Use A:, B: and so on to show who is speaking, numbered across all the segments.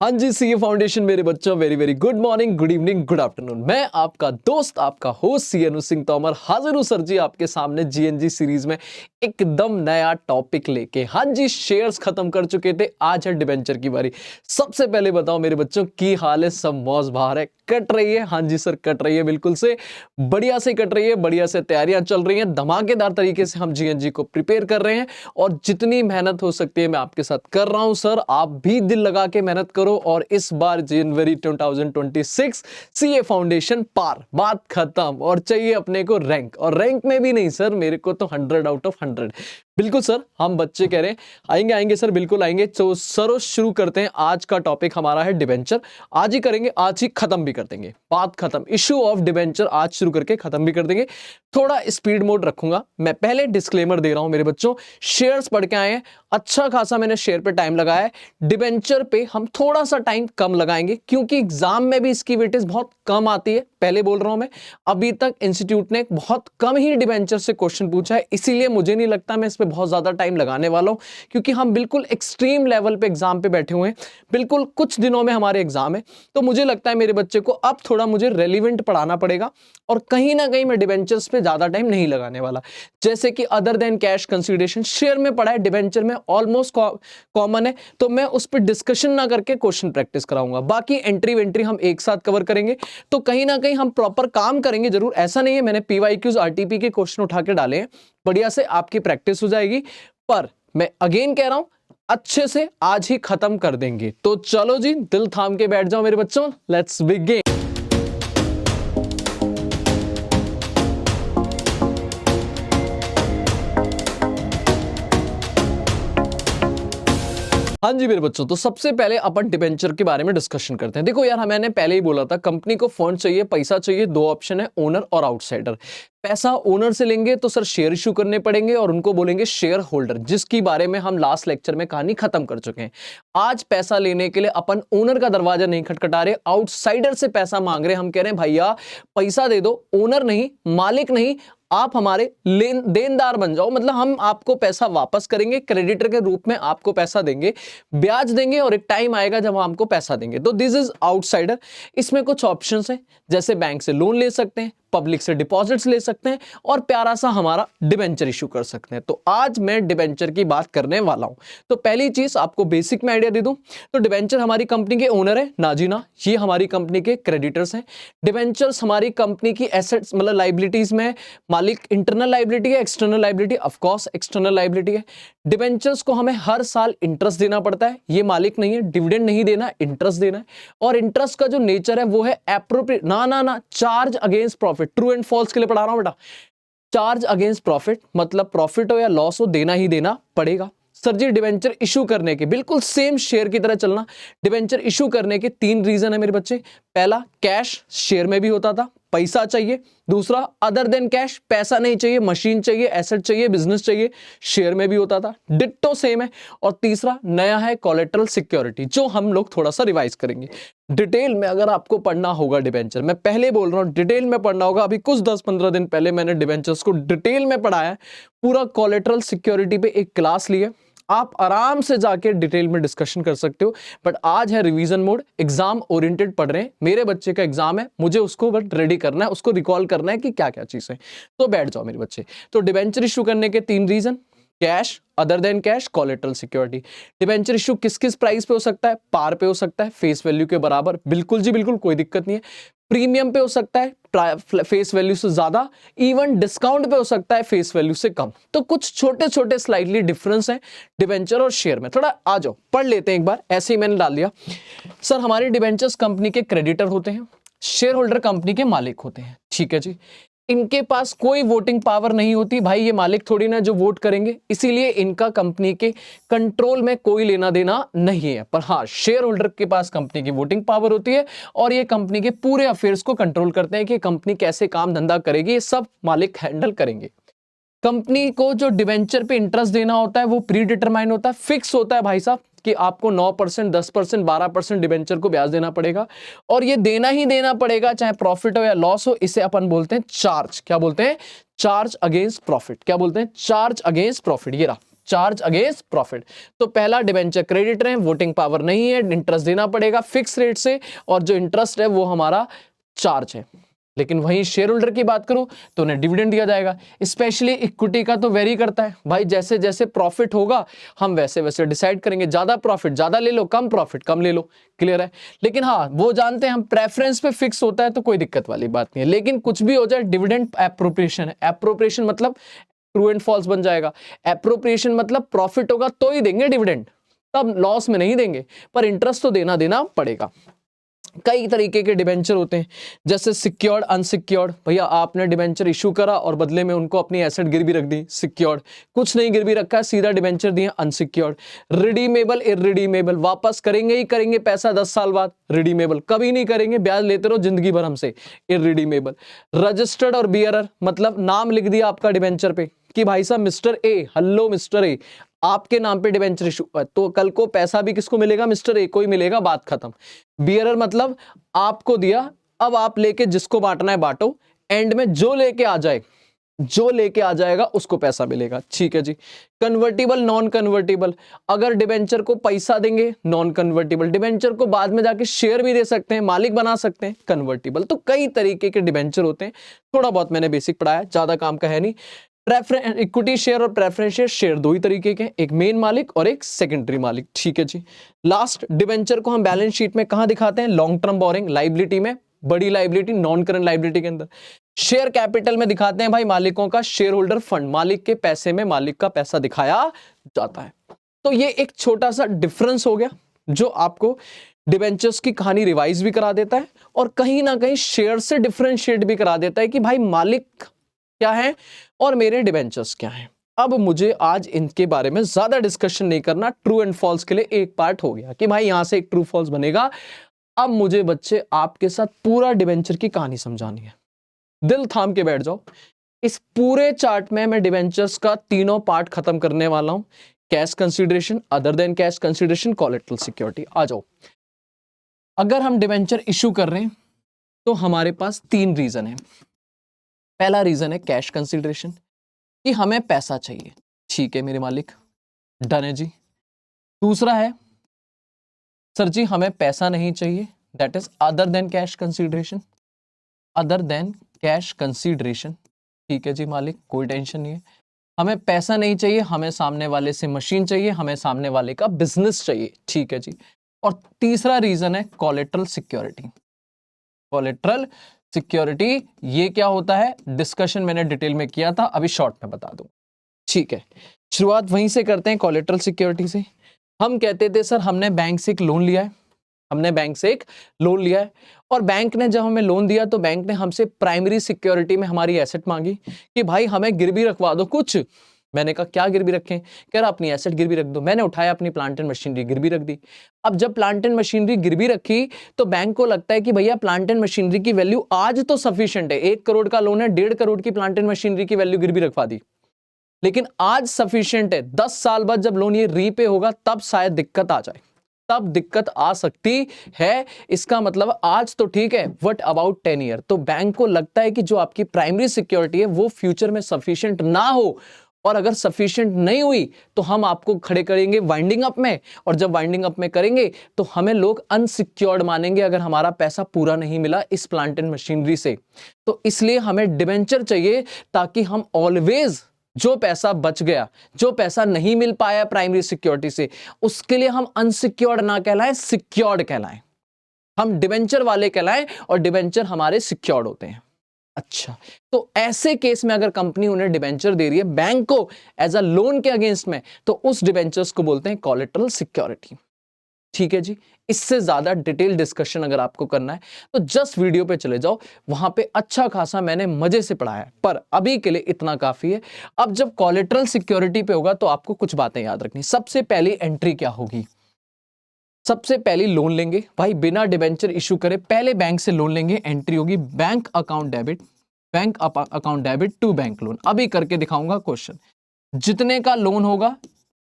A: हाँ जी, CA foundation मेरे बच्चों, very very good morning, good evening, good afternoon. मैं आपका दोस्त, आपका होस्ट सी अनु सिंह तोमर हाजिर हूँ सर जी आपके सामने जीएनजी सीरीज में एकदम नया टॉपिक लेके। हाँ जी, शेयर्स खत्म कर चुके थे, आज है डिबेंचर की बारी। सबसे पहले बताओ मेरे बच्चों की हाल है, सब मौज बाहर है, कट रही है? हाँ जी सर, कट रही है, बिल्कुल से बढ़िया से कट रही है, बढ़िया से तैयारियां चल रही हैं, धमाकेदार तरीके से हम जीएनजी को प्रिपेयर कर रहे हैं और जितनी मेहनत हो सकती है मैं आपके साथ कर रहा हूं सर। आप भी दिल लगा के मेहनत करो और इस बार जनवरी 2026 सीए फाउंडेशन पार, बात खत्म। और चाहिए अपने को रैंक, और रैंक में भी नहीं सर, मेरे को तो 100 आउट ऑफ 100। बिल्कुल सर, हम बच्चे कह रहे हैं आएंगे आएंगे सर, बिल्कुल आएंगे। तो सर शुरू करते हैं, आज का टॉपिक हमारा है डिबेंचर। आज ही करेंगे, आज ही खत्म भी कर देंगे, बात खत्म। इशू ऑफ डिबेंचर आज शुरू करके खत्म भी कर देंगे। थोड़ा स्पीड मोड रखूंगा मैं। पहले डिस्क्लेमर दे रहा हूं मेरे बच्चों, शेयर्स पढ़ के आए हैं, अच्छा खासा मैंने शेयर पे टाइम लगाया है। डिबेंचर पे हम थोड़ा सा टाइम कम लगाएंगे क्योंकि एग्जाम में भी इसकी वेटेज बहुत कम आती है। पहले बोल रहा हूं मैं, अभी तक इंस्टीट्यूट ने बहुत कम ही डिबेंचर से क्वेश्चन पूछा है, इसीलिए मुझे नहीं लगता मैं इस पे बहुत ज्यादा टाइम लगाने वाला हूं, क्योंकि हम बिल्कुल एक्सट्रीम लेवल पे एग्जाम पे बैठे हुए हैं। बिल्कुल कुछ दिनों में हमारे एग्जाम है, तो मुझे लगता है मेरे बच्चे को अब थोड़ा मुझे रेलिवेंट पढ़ाना पड़ेगा और कहीं ना कहीं मैं डिबेंचर्स पे ज्यादा टाइम नहीं लगाने वाला। जैसे कि other than cash consideration share में पढ़ा है, डिबेंचर में ऑलमोस्ट कॉमन है, तो मैं उस पर डिस्कशन ना करके क्वेश्चन प्रैक्टिस कराऊंगा। बाकी एंट्री वेंट्री हम एक साथ कवर करेंगे, तो कहीं ना कहीं हम प्रॉपर काम करेंगे जरूर। ऐसा नहीं है मैंने पीवाईक्यूज आरटीपी के क्वेश्चन उठा के डाले हैं, बढ़िया से आपकी प्रैक्टिस हो जाएगी। पर मैं अगेन कह रहा हूं, अच्छे से आज ही खत्म कर देंगे। तो चलो जी, दिल थाम के बैठ जाओ मेरे बच्चों, लेट्स बिगिन। हाँ जी मेरे बच्चों, तो सबसे पहले अपन डिबेंचर के बारे में डिस्कशन करते हैं। देखो यार, मैंने पहले ही बोला था, कंपनी को फंड चाहिए, पैसा चाहिए, दो ऑप्शन है, ओनर और आउटसाइडर। पैसा ओनर से लेंगे तो सर शेयर इशू करने पड़ेंगे और उनको बोलेंगे शेयर होल्डर, जिसकी बारे में हम लास्ट लेक्चर में कहानी खत्म कर चुके हैं। आज पैसा लेने के लिए अपन ओनर का दरवाजा नहीं खटखटा रहे, आउटसाइडर से पैसा मांग रहे। हम कह रहे हैं भैया पैसा दे दो, ओनर नहीं, मालिक नहीं, आप हमारे लेन देनदार बन जाओ, मतलब हम आपको पैसा वापस करेंगे, क्रेडिटर के रूप में आपको पैसा देंगे, ब्याज देंगे और एक टाइम आएगा जब हम आपको पैसा देंगे। तो दिस इज आउटसाइडर। इसमें कुछ ऑप्शंस हैं, जैसे बैंक से लोन ले सकते हैं, पब्लिक से डिपॉजिट्स ले सकते हैं और प्यारा सा हमारा डिबेंचर इशू कर सकते हैं। तो आज मैं डिबेंचर की बात करने वाला हूं। तो पहली चीज आपको बेसिक में आइडिया दे दूं, तो डिबेंचर हमारी कंपनी के ओनर है ना जी ना, ये हमारी कंपनी के क्रेडिटर्स हैं। डिबेंचर्स हमारी कंपनी की एसेट्स मतलब लाइबिलिटीज में, मालिक इंटरनल लाइबिलिटी है, external liability, of course external liability है। डिबेंचर्स को हमें हर साल इंटरेस्ट देना पड़ता है, ये मालिक नहीं है, डिविडेंड नहीं देना, इंटरेस्ट देना है। और इंटरेस्ट का जो नेचर है वो है एप्रोप्रिएट, ना charge against profit. True and false के लिए पढ़ा रहा हूं बेटा, चार्ज अगेंस्ट प्रॉफिट, मतलब प्रॉफिट हो या लॉस हो, देना ही देना पड़ेगा। सर जी डिबेंचर इशू करने के बिल्कुल सेम शेयर की तरह चलना, डिबेंचर इशू करने के 3 रीजन है मेरे बच्चे। पहला, कैश शेयर में भी होता था, पैसा चाहिए। दूसरा, अदर देन कैश, पैसा नहीं चाहिए, मशीन चाहिए, एसेट चाहिए, बिजनेस चाहिए, शेयर में भी होता था, डिट्टो सेम है। और तीसरा नया है कोलेटरल सिक्योरिटी, जो हम लोग थोड़ा सा रिवाइज करेंगे डिटेल में। अगर आपको पढ़ना होगा डिबेंचर, मैं पहले बोल रहा हूं डिटेल में पढ़ना होगा। अभी कुछ 10-15 दिन पहले मैंने डिबेंचर्स को डिटेल में पढ़ाया है, पूरा कोलेटरल सिक्योरिटी पे एक क्लास ली है, आप आराम से जाके डिटेल में डिस्कशन कर सकते हो। बट आज है रिवीजन मोड, एग्जाम ओरिएंटेड पढ़ रहे हैं, मेरे बच्चे का एग्जाम है, मुझे उसको बट रेडी करना है, उसको रिकॉल करना है कि क्या क्या चीज है। तो बैठ जाओ मेरे बच्चे। तो डिबेंचर इशू करने के 3 reason, cash, other than cash, collateral security. Debenture issue किस किस प्राइस पे हो सकता है? पार पे हो सकता है, फेस वैल्यू के बराबर, बिल्कुल जी बिल्कुल, कोई दिक्कत नहीं है। प्रीमियम पे हो सकता है, फेस वैल्यू से ज्यादा, इवन डिस्काउंट पे हो सकता है फेस वैल्यू से कम। तो कुछ छोटे छोटे स्लाइटली डिफरेंस है डिबेंचर और शेयर में। थोड़ा आ जाओ पढ़ लेते हैं एक बार, ऐसे ही मैंने डाल दिया। सर हमारे डिबेंचर्स कंपनी के क्रेडिटर होते हैं, शेयर होल्डर कंपनी के मालिक होते हैं, ठीक है जी। इनके पास कोई वोटिंग पावर नहीं होती भाई, ये मालिक थोड़ी ना जो वोट करेंगे, इसीलिए इनका कंपनी के कंट्रोल में कोई लेना देना नहीं है। पर हाँ, शेयर होल्डर के पास कंपनी की वोटिंग पावर होती है और ये कंपनी के पूरे अफेयर्स को कंट्रोल करते हैं कि कंपनी कैसे काम धंधा करेगी, ये सब मालिक हैंडल करेंगे। कंपनी को जो डिवेंचर पे इंटरेस्ट देना होता है वो प्री डिटरमाइन होता है, फिक्स होता है भाई साहब, कि आपको 9%, 10%, 12% डिवेंचर को ब्याज देना पड़ेगा और ये देना ही देना पड़ेगा, चाहे प्रॉफिट हो या लॉस हो। इसे अपन बोलते हैं चार्ज। क्या बोलते हैं? Charge against profit. क्या बोलते हैं? Charge against profit. ये रहा चार्ज अगेंस्ट प्रॉफिट। तो पहला डिबेंचर क्रेडिटर है, वोटिंग पावर नहीं है, इंटरेस्ट देना पड़ेगा फिक्स रेट से, और जो इंटरेस्ट है वो हमारा चार्ज है। लेकिन वहीं शेयर होल्डर की बात करूं तो उन्हें डिविडेंड दिया जाएगा। स्पेशली इक्विटी का तो वेरी करता है भाई, जैसे जैसे प्रॉफिट होगा हम वैसे वैसे डिसाइड करेंगे, ज्यादा प्रॉफिट ज्यादा ले लो, कम प्रॉफिट कम ले लो, क्लियर है। लेकिन हाँ वो जानते हैं हम प्रेफरेंस पे फिक्स होता है तो कोई दिक्कत वाली बात नहीं है। लेकिन कुछ भी हो जाए डिविडेंड एप्रोप्रिएशन है, एप्रोप्रिएशन मतलब ट्रू एंड फॉल्स बन जाएगा। एप्रोप्रिएशन मतलब प्रॉफिट होगा तो ही देंगे डिविडेंड, तब लॉस में नहीं देंगे, पर इंटरेस्ट तो देना पड़ेगा। कई तरीके के डिबेंचर होते हैं, जैसे सिक्योर्ड अनसिक्योर्ड। भैया आपने डिबेंचर इशू करा और बदले में उनको अपनी एसेट गिरवी रख दी, सिक्योर्ड। कुछ नहीं गिरवी रखा है, सीधा डिबेंचर दिया, अनसिक्योर्ड। रिडीमेबल इररिडीमेबल, वापस करेंगे ही करेंगे पैसा 10 साल बाद, रिडीमेबल। कभी नहीं करेंगे, ब्याज लेते रहो जिंदगी भर हमसे, इररिडीमेबल। रजिस्टर्ड और बियरर, मतलब नाम लिख दिया आपका डिबेंचर पे कि भाई साहब mister A, hello mister A, आपके नाम पे डिबेंचर इशू, तो कल को पैसा भी किसको मिलेगा, मिस्टर ए को ही मिलेगा, बात खत्म। बियरर मतलब आपको दिया, अब आप लेके जिसको बांटना है बांटो, एंड में जो लेके आ जाए, जो लेके आ जाएगा उसको पैसा मिलेगा, ठीक है जी। कन्वर्टिबल नॉन कन्वर्टिबल, अगर डिबेंचर को पैसा देंगे नॉन कन्वर्टिबल, डिबेंचर को बाद में जाके शेयर भी दे सकते हैं, मालिक बना सकते हैं, कन्वर्टिबल। तो कई तरीके के डिबेंचर होते हैं, थोड़ा बहुत मैंने बेसिक पढ़ाया, ज्यादा काम का है नहीं। इक्विटी शेयर और प्रेफरेंस शेयर दो ही तरीके के, एक मेन मालिक और एक सेकेंडरी मालिक, ठीक है जी। लास्ट, डिबेंचर को हम बैलेंस शीट में कहां दिखाते हैं, लॉन्ग टर्म बोरिंग लाइबिलिटी में, बड़ी लाइबिलिटी नॉन करंट लाइबिलिटी के अंदर। शेयर कैपिटल में दिखाते हैं भाई मालिकों का शेयर होल्डर फंड, मालिक के पैसे में मालिक का पैसा दिखाया जाता है। तो ये एक छोटा सा डिफरेंस हो गया जो आपको डिबेंचर्स की कहानी रिवाइज भी करा देता है और कहीं ना कहीं शेयर से डिफरेंशिएट भी करा देता है कि भाई मालिक क्या है और मेरे डिबेंचर्स क्या हैं। अब मुझे आज इनके बारे में ज्यादा डिस्कशन नहीं करना, ट्रू एंड फॉल्स के लिए एक पार्ट हो गया कि भाई यहां से एक ट्रू फॉल्स बनेगा। अब मुझे बच्चे आपके साथ पूरा डिबेंचर की कहानी समझानी है, दिल थाम के बैठ जाओ। इस पूरे चार्ट में मैं डिबेंचर्स का तीनों पार्ट खत्म करने वाला हूं, cash consideration, other than cash consideration, collateral security. आ जाओ। अगर हम डिबेंचर इशू कर रहे हैं तो हमारे पास तीन रीजन है। पहला रीजन है कैश कंसीडरेशन, कि हमें पैसा चाहिए, ठीक है मेरे मालिक, डन है जी। दूसरा है सर जी हमें पैसा नहीं चाहिए, that is other than cash consideration, other than cash consideration, ठीक है जी मालिक, कोई टेंशन नहीं है, हमें पैसा नहीं चाहिए, हमें सामने वाले से मशीन चाहिए, हमें सामने वाले का बिजनेस चाहिए, ठीक है जी। और तीसरा रीजन है कोलैटरल सिक्योरिटी। कोलैटरल सिक्योरिटी ये क्या होता है, डिस्कशन मैंने डिटेल में किया था, अभी शॉर्ट में बता दूं, ठीक है। शुरुआत वहीं से करते हैं, कोलैटरल सिक्योरिटी से। हम कहते थे सर हमने बैंक से एक लोन लिया है, हमने बैंक से एक लोन लिया है, और बैंक ने जब हमें लोन दिया तो बैंक ने हमसे प्राइमरी सिक्योरिटी में हमारी एसेट मांगी कि भाई हमें गिरवी रखवा दो कुछ। मैंने कहा क्या गिरवी रखें, कह रहा अपनी एसेट गिरवी रख दो। मैंने उठाया अपनी प्लांट एंड मशीनरी गिरवी रख दी। अब जब प्लांट एंड मशीनरी गिरवी रखी तो बैंक को लगता है कि भैया प्लांट एंड मशीनरी की वैल्यू आज तो सफिशिएंट है, 1 करोड़ का लोन है, 1.5 करोड़ की प्लांट एंड मशीनरी की वैल्यू गिरवी रखवा दी, लेकिन आज सफिशिएंट है। 10 साल बाद जब लोन ये रीपे होगा तब शायद दिक्कत आ जाए, तब दिक्कत आ सकती है। इसका मतलब आज तो ठीक है, व्हाट अबाउट 10 ईयर। तो बैंक को लगता है कि जो आपकी प्राइमरी सिक्योरिटी है वो फ्यूचर में सफिशिएंट ना हो, और अगर सफिशिएंट नहीं हुई तो हम आपको खड़े करेंगे वाइंडिंग अप में, और जब वाइंडिंग अप में करेंगे तो हमें लोग अनसिक्योर्ड मानेंगे अगर हमारा पैसा पूरा नहीं मिला इस प्लांट एंड मशीनरी से। तो इसलिए हमें डिबेंचर चाहिए ताकि हम ऑलवेज जो पैसा बच गया, जो पैसा नहीं मिल पाया प्राइमरी सिक्योरिटी से, उसके लिए हम अनसिक्योर्ड ना कहलाएं, सिक्योर्ड कहलाएं। हम डिबेंचर वाले कहलाएं और डिबेंचर हमारे सिक्योर्ड होते हैं। अच्छा, तो ऐसे केस में अगर कंपनी उन्हें डिबेंचर दे रही है बैंक को एज अ लोन के अगेंस्ट में, तो उस डिबेंचर्स को बोलते हैं कोलैटरल सिक्योरिटी, ठीक है जी। इससे ज्यादा डिटेल डिस्कशन अगर आपको करना है तो जस्ट वीडियो पे चले जाओ, वहां पे अच्छा खासा मैंने मजे से पढ़ाया है, पर अभी के लिए इतना काफी है। अब जब कोलैटरल सिक्योरिटी पे होगा तो आपको कुछ बातें याद रखनी। सबसे पहली एंट्री क्या होगी, सबसे पहली लोन लेंगे भाई, बिना डिबेंचर इशू करे पहले बैंक से लोन लेंगे, एंट्री होगी bank account debit, bank account debit to bank loan. अभी करके दिखाऊंगा क्वेश्चन। जितने का लोन होगा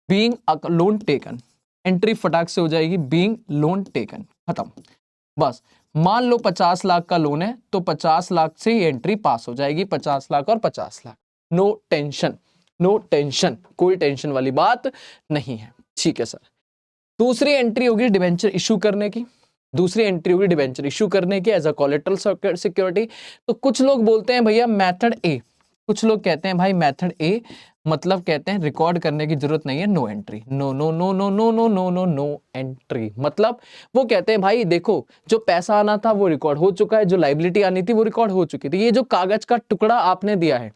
A: बीइंग लोन टेकन, एंट्री फटाक से हो जाएगी बीइंग लोन टेकन, खत्म। बस मान लो 50 लाख का लोन है तो 50 लाख से ही एंट्री पास हो जाएगी, 50 लाख और 50 lakh, no tension. No tension, कोई टेंशन वाली बात नहीं है, ठीक है सर। दूसरी एंट्री होगी डिबेंचर इशू करने की, दूसरी एंट्री होगी डिबेंचर इशू करने की एज अ कोलेटरल सिक्योरिटी। तो कुछ लोग बोलते हैं भैया मेथड ए, कुछ लोग कहते हैं भाई मेथड ए मतलब कहते हैं रिकॉर्ड करने की जरूरत नहीं है, no entry, no no no no no no no no no entry. मतलब वो कहते हैं भाई देखो जो पैसा आना था वो रिकॉर्ड हो चुका है, जो लाइबिलिटी आनी थी वो रिकॉर्ड हो चुकी थी, ये जो कागज का टुकड़ा आपने दिया है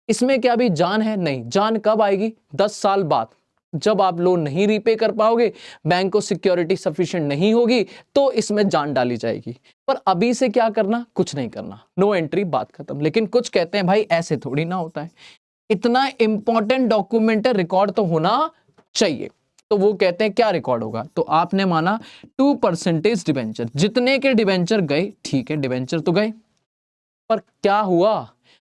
A: इसमें क्या अभी जान है? नहीं। जान कब आएगी? 10 साल बाद, जब आप लोन नहीं रीपे कर पाओगे, बैंक को सिक्योरिटी सफिशिएंट नहीं होगी, तो इसमें जान डाली जाएगी। पर अभी से क्या करना? कुछ नहीं करना, नो एंट्री, बात खत्म। लेकिन कुछ कहते हैं भाई ऐसे थोड़ी ना होता है, इतना इंपॉर्टेंट डॉक्यूमेंट है, रिकॉर्ड तो होना चाहिए। तो वो कहते हैं क्या रिकॉर्ड होगा? तो आपने माना 2% डिबेंचर, जितने के डिबेंचर गए, ठीक है डिबेंचर तो गए, पर क्या हुआ?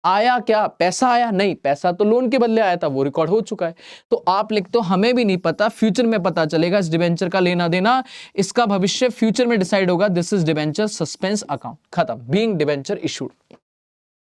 A: आया क्या? पैसा आया? नहीं, पैसा तो लोन के बदले आया था, वो रिकॉर्ड हो चुका है। तो आप लिख दो हमें भी नहीं पता, फ्यूचर में पता चलेगा इस डिबेंचर का लेना देना, इसका भविष्य फ्यूचर में डिसाइड होगा। This is debenture suspense account, खत्म, बीइंग डिबेंचर इशूड।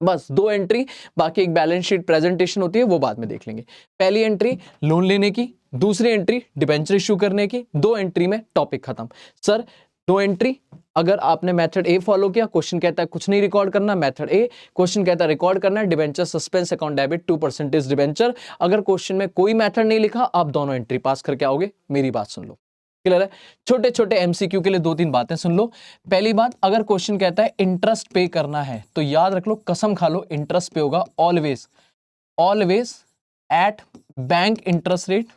A: बस 2 एंट्री, बाकी एक बैलेंस शीट प्रेजेंटेशन होती है वो बाद में देख लेंगे। पहली एंट्री लोन लेने की, दूसरी एंट्री डिबेंचर इशू करने की, 2 एंट्री में टॉपिक खत्म। सर 2 एंट्री, अगर आपने मेथड ए फॉलो किया, क्वेश्चन कहता है कुछ नहीं रिकॉर्ड करना, मेथड ए, क्वेश्चन कहता है रिकॉर्ड करना है, debenture suspense account debit 2% debenture. अगर क्वेश्चन में कोई मेथड नहीं लिखा, आप दोनों एंट्री पास करके आओगे। मेरी बात सुन लो, क्लियर है? छोटे छोटे एमसीक्यू के लिए 2-3 बातें सुन लो। पहली बात, अगर क्वेश्चन कहता है इंटरेस्ट पे करना है, तो याद रख लो, कसम खा लो, इंटरेस्ट पे होगा always, always at bank interest rate,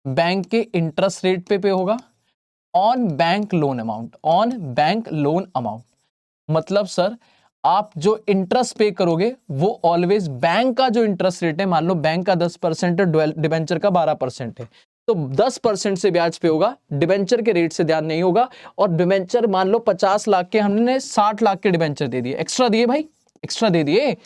A: bank के इंटरेस्ट रेट पे होगा, on bank loan amount, on bank loan amount. मतलब सर आप जो इंटरेस्ट पे करोगे वो ऑलवेज बैंक का जो इंटरेस्ट रेट है, मान लो बैंक का 10% है, डिबेंचर का 12% है, तो 10% से ब्याज पे होगा, डिबेंचर के रेट से ध्यान नहीं होगा। और डिबेंचर मान लो 50 लाख के, हमने 60 लाख के डिबेंचर दे दिए, एक्स्ट्रा दिए भाई, एक्स्ट्रा दे दिए,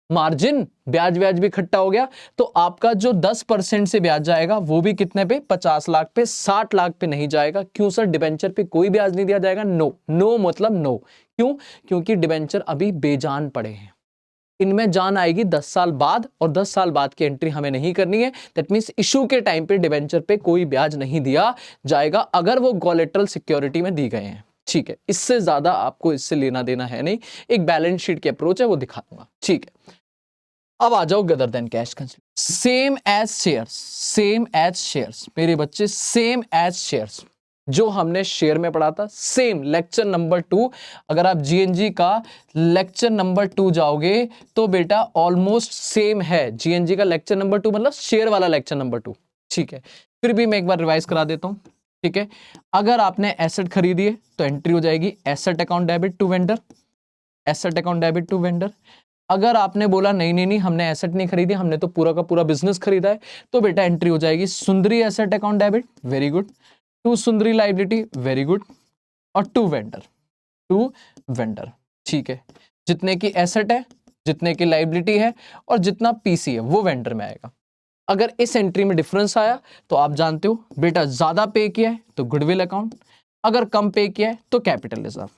A: मार्जिन ब्याज ब्याज भी इकट्ठा हो गया, तो आपका जो 10% से ब्याज जाएगा वो भी कितने पे? 50 लाख पे, 60 लाख पे नहीं जाएगा। क्यों सर? डिबेंचर पे कोई ब्याज नहीं दिया जाएगा। नो, नो मतलब नो। क्यों? क्योंकि डिबेंचर अभी बेजान पड़े हैं, इनमें जान आएगी 10 साल बाद, और 10 साल बाद की एंट्री हमें नहीं करनी है। दैट मींस इशू के टाइम पे डिबेंचर पे कोई ब्याज नहीं दिया जाएगा, अगर वो कोलेटरल सिक्योरिटी में दी गए हैं, ठीक है? इससे ज्यादा आपको इससे लेना देना है नहीं। एक बैलेंस शीट की अप्रोच है, वो दिखा दूंगा, ठीक है? अब आ जाओ other than cash consideration, same as shares, same as shares मेरे बच्चे, सेम एज शेयर्स, जो हमने शेयर में पढ़ा था, सेम लेक्चर नंबर 2। अगर आप जीएनजी का लेक्चर नंबर 2 जाओगे तो बेटा ऑलमोस्ट सेम है। जीएनजी का लेक्चर नंबर 2 मतलब शेयर वाला लेक्चर नंबर 2, ठीक है? फिर भी मैं एक बार रिवाइज करा देता हूं, ठीक है? अगर आपने एसेट खरीदी है तो एंट्री हो जाएगी asset account debit to vendor, asset account debit to vendor. अगर आपने बोला नहीं नहीं नहीं हमने एसेट नहीं खरीदी, हमने तो पूरा का पूरा बिजनेस खरीदा है, तो बेटा एंट्री हो जाएगी sundry asset account debit, very good, to sundry liability, very good, और टू वेंडर, ठीक है? जितने की एसेट है, जितने की लाइबिलिटी है, और जितना पीसी है वो वेंडर में आएगा। अगर इस एंट्री में डिफरेंस आया तो आप जानते हो बेटा, ज्यादा पे किया है तो गुडविल अकाउंट, अगर कम पे किया है तो capital reserve,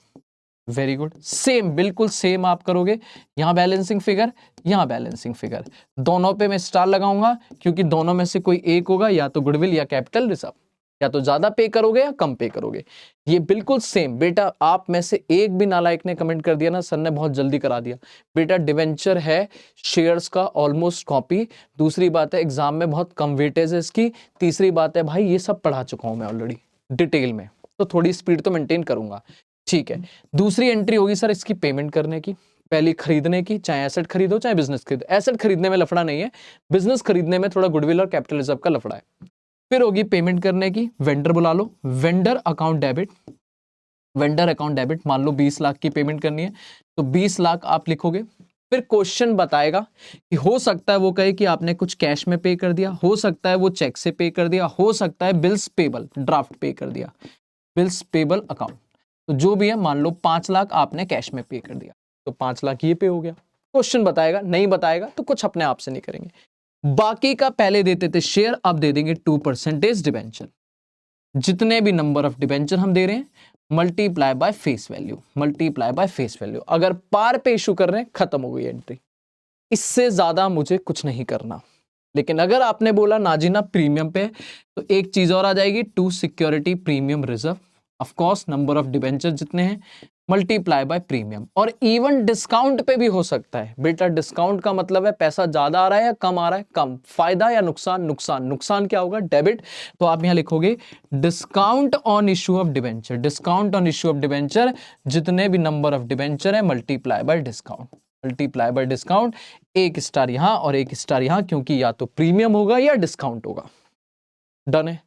A: very good. Same, बिल्कुल सेम आप करोगे, यहां बैलेंसिंग फिगर, यहां बैलेंसिंग फिगर, दोनों पे मैं स्टार लगाऊंगा, क्योंकि दोनों में से कोई एक होगा, या तो गुडविल या कैपिटल रिजर्व, या तो ज्यादा पे करोगे या कम पे करोगे। ये बिल्कुल सेम बेटा। आप में से एक भी नालायक ने कमेंट कर दिया ना सर ने बहुत जल्दी करा दिया, बेटा डिवेंचर है शेयर्स का ऑलमोस्ट कॉपी। दूसरी बात है एग्जाम में बहुत कम वेटेज है इसकी। तीसरी बात है भाई ये सब पढ़ा चुका हूं मैं ऑलरेडी डिटेल में, तो थोड़ी स्पीड तो मेंटेन करूंगा, ठीक है? दूसरी एंट्री होगी सर इसकी पेमेंट करने की, पहली खरीदने की, चाहे एसेट खरीदो चाहे बिजनेस खरीदो। एसेट खरीदने में लफड़ा नहीं है, बिजनेस खरीदने में थोड़ा गुडविल और कैपिटल रिजर्व का लफड़ा है। फिर होगी पेमेंट करने की, वेंडर बुला लो, vendor account debit, vendor account debit, मान लो 20 लाख की पेमेंट करनी है तो 20 लाख आप लिखोगे। फिर क्वेश्चन बताएगा कि हो सकता है वो कहे कि आपने कुछ कैश में पे कर दिया, हो सकता है वो चेक से पे कर दिया, हो सकता है बिल्स पेबल ड्राफ्ट पे कर दिया, बिल्स पेबल अकाउंट। तो जो भी है मान लो 5 लाख आपने कैश में पे कर दिया, तो 5 लाख ये पे हो गया। क्वेश्चन बताएगा, नहीं बताएगा तो कुछ अपने आप से नहीं करेंगे। बाकी का पहले देते थे शेयर, अब दे देंगे 2% डिबेंचर। जितने भी नंबर ऑफ डिबेंचर हम दे रहे हैं multiply by face value, multiply by face value. अगर पार पे इशू कर रहे हैं, खत्म हो गई एंट्री, इससे ज्यादा मुझे कुछ नहीं करना। लेकिन अगर आपने बोला ना जी ना प्रीमियम पे, तो एक चीज और आ जाएगी, to security premium reserve, of course number of debenture जितने हैं मल्टीप्लाई बाय प्रीमियम। और इवन डिस्काउंट पे भी हो सकता है बेटा। डिस्काउंट का मतलब है पैसा ज्यादा आ रहा है या कम आ रहा है, कम। फायदा या नुकसान, नुकसान। नुकसान क्या होगा, डेबिट। तो आप यहां लिखोगे discount on issue of debenture, discount on issue of debenture, जितने भी नंबर ऑफ डिबेंचर है multiply by discount, multiply by discount. एक स्टार यहां और एक स्टार यहां, क्योंकि या तो प्रीमियम होगा या डिस्काउंट होगा। डन है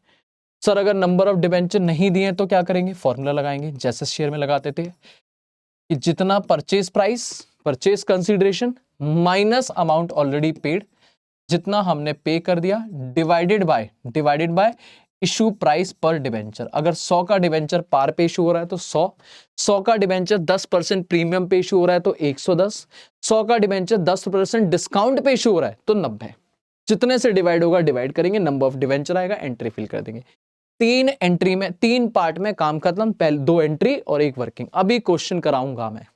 A: सर। अगर नंबर ऑफ डिबेंचर नहीं दिए तो क्या करेंगे, फॉर्मूला लगाएंगे जैसे शेयर में लगाते थे कि जितना purchase price, purchase consideration minus amount already paid, जितना हमने पे कर दिया, डिवाइडेड बाय इशू प्राइस पर डिबेंचर। अगर 100 का डिबेंचर पार पे इशू हो रहा है तो 100 का डिबेंचर 10% प्रीमियम पे इशू हो रहा है तो 110, 100 का डिबेंचर 10% डिस्काउंट पे इशू हो रहा है तो 90। जितने से डिवाइड होगा डिवाइड करेंगे, नंबर ऑफ डिबेंचर आएगा, एंट्री फिल कर देंगे। 3 एंट्री में, 3 पार्ट में काम खत्म, पहले 2 एंट्री और 1 वर्किंग। अभी क्वेश्चन कराऊंगा मैं।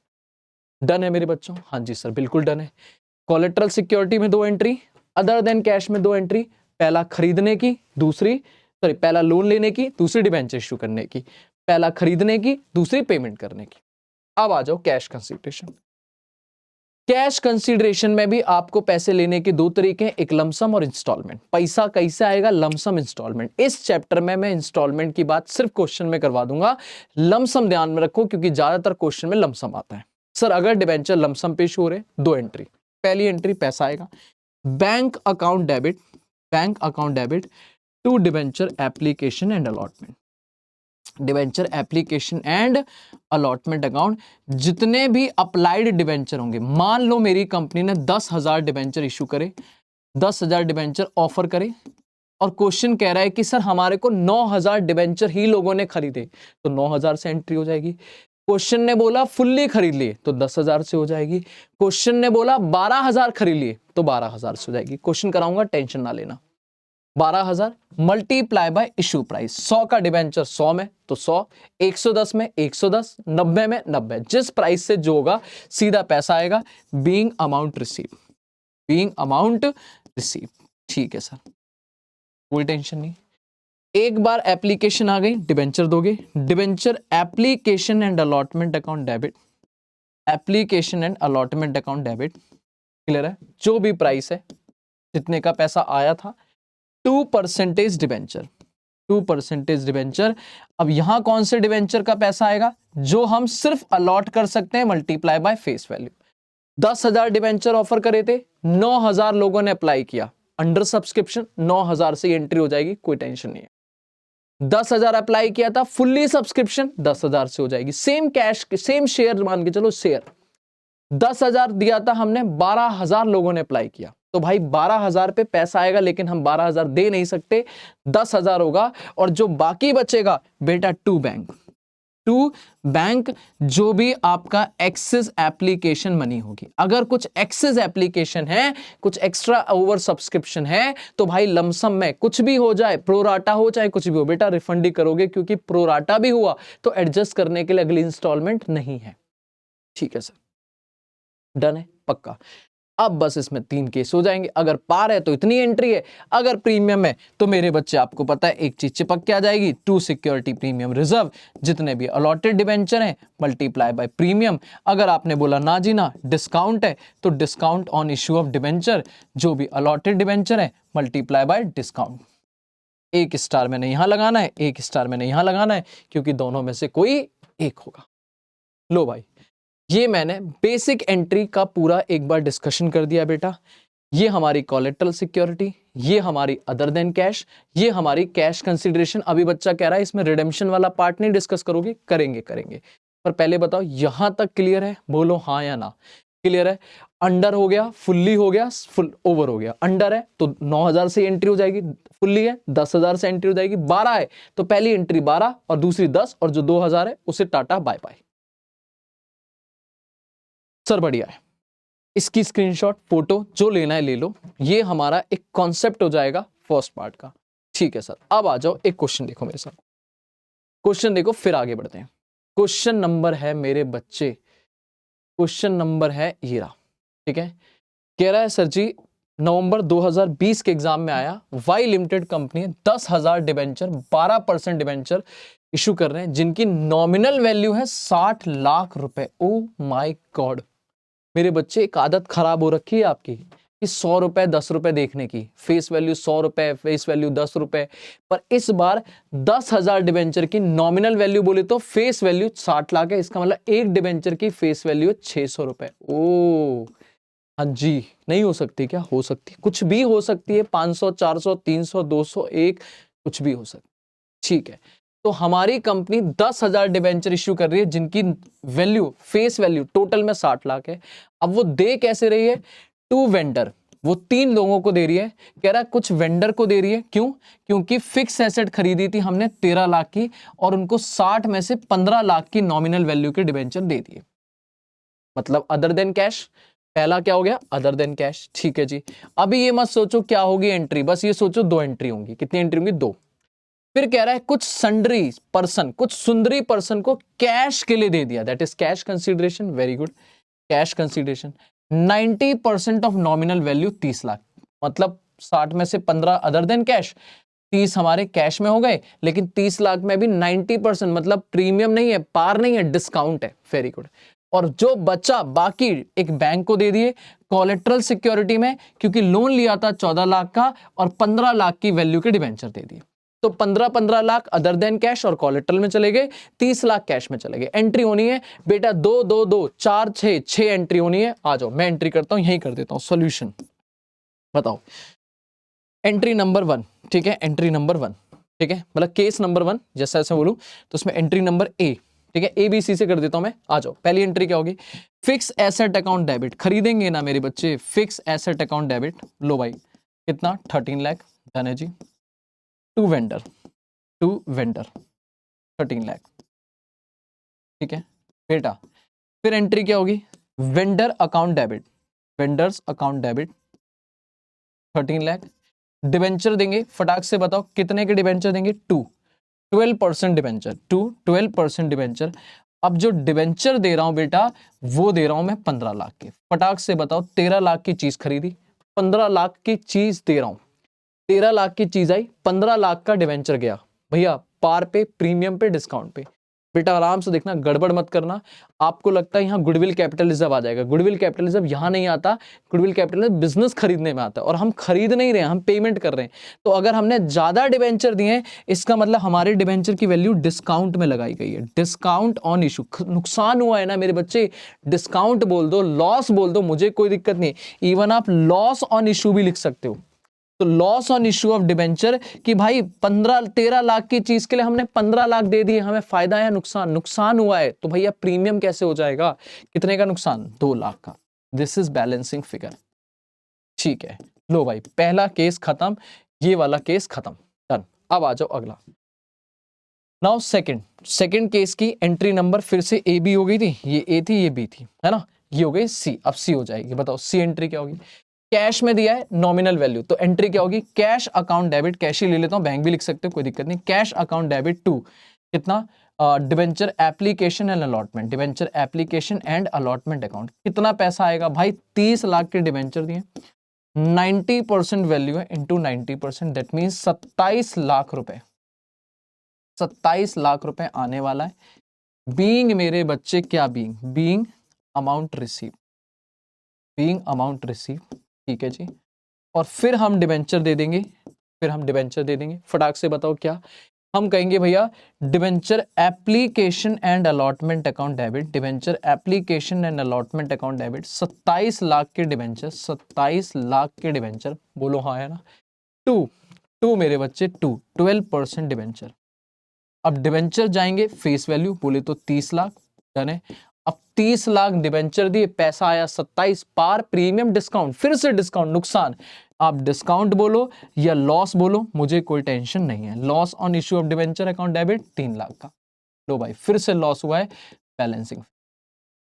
A: डन है मेरे बच्चों? हाँ जी सर बिल्कुल डन है। कोलेटरल सिक्योरिटी में 2 एंट्री, अदर देन कैश में 2 एंट्री, पहला खरीदने की, पहला लोन लेने की, दूसरी डिबेंचर इश्यू करने की। पहला खरीदने की, दूसरी पेमेंट करने की। अब आ जाओ कैश कंसीडरेशन। कैश कंसीडरेशन में भी आपको पैसे लेने के 2 तरीके हैं, एक लमसम और इंस्टॉलमेंट। पैसा कैसे आएगा, लमसम इंस्टॉलमेंट। इस चैप्टर में मैं इंस्टॉलमेंट की बात सिर्फ क्वेश्चन में करवा दूंगा, लमसम ध्यान में रखो क्योंकि ज्यादातर क्वेश्चन में लमसम आता है। सर अगर डिबेंचर लमसम पेश हो रहे, 2 एंट्री। पहली एंट्री पैसा आएगा bank account debit to debenture application and allotment, debenture application and allotment account. जितने भी अप्लाइड डिबेंचर होंगे, मान लो मेरी कंपनी ने 10,000 डिबेंचर इशू करे, 10,000 डिबेंचर ऑफर करे और क्वेश्चन कह रहा है कि सर हमारे को 9,000 डिबेंचर ही लोगों ने खरीदे, तो 9,000 से एंट्री हो जाएगी। क्वेश्चन ने बोला फुल्ली खरीद लिए तो 10,000 से हो जाएगी। क्वेश्चन ने बोला 12,000 खरीद लिए तो 12,000 से हो जाएगी। क्वेश्चन कराऊंगा, टेंशन ना लेना। 12,000 मल्टीप्लाई बाय इशू प्राइस। 100 का डिबेंचर 100 में तो 100, 110 में 110, 90 में 90। जिस प्राइस से जो होगा सीधा पैसा आएगा, बीइंग अमाउंट रिसीव। ठीक है सर, कोई टेंशन नहीं। एक बार एप्लीकेशन आ गई, डिबेंचर दोगे, debenture application and allotment account debit, application and allotment account debit. Clear है? जो भी प्राइस है, जितने का पैसा आया था, 2% डिबेंचर। अब यहां कौन से डिबेंचर का पैसा आएगा, जो हम सिर्फ अलॉट कर सकते हैं, multiply by face value. 10,000 debenture offer करे थे, 9,000 लोगों ने अप्लाई किया, अंडर सब्सक्रिप्शन 9,000 से एंट्री हो जाएगी, कोई टेंशन नहीं है। 10,000 अप्लाई किया था, फुल्ली सब्सक्रिप्शन 10,000 से हो जाएगी। सेम कैश, सेम शेयर मान के चलो, शेयर 10,000 दिया था हमने, 12,000 लोगों ने अप्लाई किया, तो भाई 12,000 पे पैसा आएगा, लेकिन हम 12,000 दे नहीं सकते, 10,000 होगा। और जो बाकी बचेगा बेटा टू बैंक, जो भी आपका एक्सेस एप्लीकेशन मनी होगी। अगर कुछ एक्सेस एप्लीकेशन है, कुछ एक्स्ट्रा ओवर सब्सक्रिप्शन है, तो भाई लमसम में कुछ भी हो जाए, प्रोराटा हो चाहे कुछ भी हो, बेटा रिफंड ही करोगे, क्योंकि प्रोराटा भी हुआ तो एडजस्ट करने के लिए अगली इंस्टॉलमेंट नहीं है। ठीक है सर, डन है पक्का। अब बस इसमें 3 केस हो जाएंगे। अगर पार है तो इतनी एंट्री है, अगर प्रीमियम है तो मेरे बच्चे आपको पता है एक चीज चिपक के आ जाएगी, टू सिक्योरिटी प्रीमियम रिजर्व, जितने भी अलॉटेड डिबेंचर हैं मल्टीप्लाई बाय प्रीमियम। अगर आपने बोला ना जी ना डिस्काउंट है, तो discount on issue of debenture, जो भी अलॉटेड डिबेंचर है मल्टीप्लाई बाय डिस्काउंट। 1 स्टार मैंने यहां लगाना है, 1 स्टार मैंने यहां लगाना है, क्योंकि दोनों में से कोई एक होगा। लो भाई, ये मैंने बेसिक एंट्री का पूरा एक बार डिस्कशन कर दिया बेटा। ये हमारी कोलेटरल सिक्योरिटी, ये हमारी अदर देन कैश, ये हमारी कैश कंसीडरेशन। अभी बच्चा कह रहा है इसमें रिडेम्पशन वाला पार्ट नहीं डिस्कस करोगे, करेंगे पर पहले बताओ यहां तक क्लियर है? बोलो हाँ या ना। क्लियर है? अंडर हो गया, फुल्ली हो गया, फुल ओवर हो गया। अंडर है तो 9,000 से एंट्री हो जाएगी, फुल्ली है 10,000 से एंट्री हो जाएगी, 12 है तो पहली एंट्री 12 और दूसरी 10, और जो 2,000 है उसे टाटा बाय बाय। सर बढ़िया है, इसकी स्क्रीनशॉट फोटो जो लेना है ले लो। ये हमारा एक कॉन्सेप्ट हो जाएगा फर्स्ट पार्ट का। ठीक है सर, अब आ जाओ एक क्वेश्चन देखो मेरे साथ। क्वेश्चन देखो फिर आगे बढ़ते हैं। क्वेश्चन नंबर है मेरे बच्चे, क्वेश्चन नंबर है ये रहा। ठीक है, कह रहा है सर जी नवंबर 2020 के एग्जाम में आया। वाई लिमिटेड कंपनी है, 10,000 डिबेंचर 12% डिबेंचर इशू कर रहे हैं जिनकी नॉमिनल वैल्यू है 60 लाख रुपए। ओ माय गॉड मेरे बच्चे, एक आदत खराब हो रखी है आपकी कि 100 रुपए 10 रुपए देखने की, फेस वैल्यू 100 रुपए, फेस वैल्यू 10 रुपए। पर इस बार 10,000 डिबेंचर की नॉमिनल वैल्यू बोले तो फेस वैल्यू 60 लाख है। इसका मतलब एक डिबेंचर की फेस वैल्यू 600 रुपए। ओ हाँ जी, नहीं हो सकती क्या? हो सकती, कुछ भी हो सकती है। 500, 400, 300, 200, 1, कुछ भी हो सकती। ठीक है, तो हमारी कंपनी 10,000 डिबेंचर इश्यू कर रही है जिनकी वैल्यू, फेस वैल्यू टोटल में 60 लाख है। अब वो दे कैसे रही है? टू वेंडर, वो 3 लोगों को दे रही है। कह रहा है कुछ वेंडर को दे रही है, क्यों? क्योंकि फिक्स एसेट खरीदी थी हमने 13 लाख की और उनको 60 में से 15 लाख की नॉमिनल वैल्यू के डिबेंचर दे दिए। मतलब अदर देन कैश। पहला क्या हो गया? Other than cash. ठीक है जी, अभी ये मत सोचो क्या होगी एंट्री, बस ये सोचो 2 एंट्री होंगी। कितनी एंट्री होंगी? 2। फिर कह रहा है कुछ सन्ड्री पर्सन, कुछ सुंदरी पर्सन को कैश के लिए दे दिया, that is cash consideration. Very good, cash consideration. 90% of nominal value 30 lakh, मतलब 60 में से 15 अदर देन कैश, 30 हमारे कैश में हो गए। लेकिन 30 लाख में भी 90% मतलब प्रीमियम नहीं है, पार नहीं है, डिस्काउंट है। Very good. और जो बचा बाकी एक बैंक को दे दिए कोलेट्रल सिक्योरिटी में, क्योंकि लोन लिया था 14 लाख का और 15 लाख की वैल्यू के डिबेंचर दे दिए। तो 15 लाख अदर देन कैश और कोलेट्रल में चले गए, 30 लाख कैश में चले गए। एंट्री होनी है बेटा 2 2 2 4 6 6 एंट्री होनी है। आ जाओ, मैं एंट्री करता हूं, यही कर देता हूं। सॉल्यूशन बताओ। एंट्री नंबर 1, ठीक है, एंट्री नंबर 1, ठीक है, मतलब केस नंबर 1 जैसा ऐसा बोलूं तो उसमें एंट्री नंबर ए, ठीक है, ए बी सी से कर देता हूं मैं। आ जाओ, पहली एंट्री क्या होगी? फिक्स एसेट अकाउंट डेबिट, खरीदेंगे ना मेरे बच्चे, फिक्स एसेट अकाउंट डेबिट। लो भाई, कितना? 13 लाख। डन है जी। To vendor, to vendor 13 lakh, ठीक है बेटा। फिर एंट्री क्या होगी? Vendor account debit, vendors account debit 13 lakh. Debenture देंगे, फटाक से बताओ कितने के डिबेंचर देंगे? 12% डिबेंचर, 12% डिबेंचर। अब जो डिबेंचर दे रहा हूं बेटा वो दे रहा हूं मैं 15 लाख के। फटाक से बताओ, 13 लाख की चीज खरीदी, 15 लाख की चीज दे रहा हूं। 13 लाख की चीज आई, 15 लाख का डिबेंचर गया भैया, पार पे, प्रीमियम पे, डिस्काउंट पे। बेटा आराम से देखना, गड़बड़ मत करना। आपको लगता है यहाँ गुडविल कैपिटलिज्म आ जाएगा, गुडविल कैपिटलिज्म यहाँ नहीं आता। गुडविल कैपिटलिज्म बिजनेस खरीदने में आता है और हम खरीद नहीं रहे हैं, हम पेमेंट कर रहे हैं। तो अगर हमने ज्यादा डिबेंचर दिए हैं, इसका मतलब हमारे डिबेंचर की वैल्यू डिस्काउंट में लगाई गई है। डिस्काउंट ऑन इशू, नुकसान हुआ है ना मेरे बच्चे, डिस्काउंट बोल दो, लॉस बोल दो, मुझे कोई दिक्कत नहीं। इवन आप लॉस ऑन इशू भी लिख सकते हो। तो loss on issue of debenture कि भाई 13 लाख की चीज के लिए हमने 15 लाख दे दिए, हमें फायदा है नुकसान? नुकसान हुआ है तो भैया प्रीमियम कैसे हो जाएगा? कितने का नुकसान? 2 लाख का। This is balancing figure. ठीक है, लो भाई पहला केस खत्म, ये वाला केस खत्म। डन। अब आ जाओ अगला। नाउ सेकंड केस की एंट्री नंबर फिर से ए बी हो गई थी, ये ए थी ये बी थी, है ना, ये हो गई सी। अब सी हो जाएगी। बताओ सी एंट्री क्या होगी? कैश में दिया है नॉमिनल वैल्यू, तो एंट्री क्या होगी? कैश अकाउंट डेबिट, कैश ही ले लेता हूं, बैंक भी लिख सकते हो कोई दिक्कत नहीं। कैश अकाउंट डेबिट टू कितना? Debenture application and allotment, debenture application and allotment account. कितना पैसा आएगा भाई? 30 लाख के डिबेंचर दिए, 90% वैल्यू है इंटू 90%, दैट मीन 27 लाख रुपए, 27 लाख रुपए आने वाला है। बीइंग मेरे बच्चे क्या being? Being amount receive, being amount receive, ठीक है जी। और फिर हम डिबेंचर दे देंगे, फिर हम डिबेंचर दे देंगे। फटाक से बताओ क्या हम कहेंगे भैया? Debenture application and allotment account debit, debenture application and allotment account debit 27 lakh के डिबेंचर, 27 लाख के डिबेंचर। बोलो हाँ है ना। टू मेरे बच्चे 12% डिबेंचर। अब डिबेंचर जाएंगे फेस वैल्यू बोले तो 30 लाख, डन है। अब 30 लाख डिबेंचर दिए, पैसा आया 27, पार, प्रीमियम, डिस्काउंट, फिर से डिस्काउंट, नुकसान। आप डिस्काउंट बोलो या लॉस बोलो, मुझे कोई टेंशन नहीं है। Loss on issue of debenture account debit 3 lakh का। लो भाई फिर से लॉस हुआ है, बैलेंसिंग,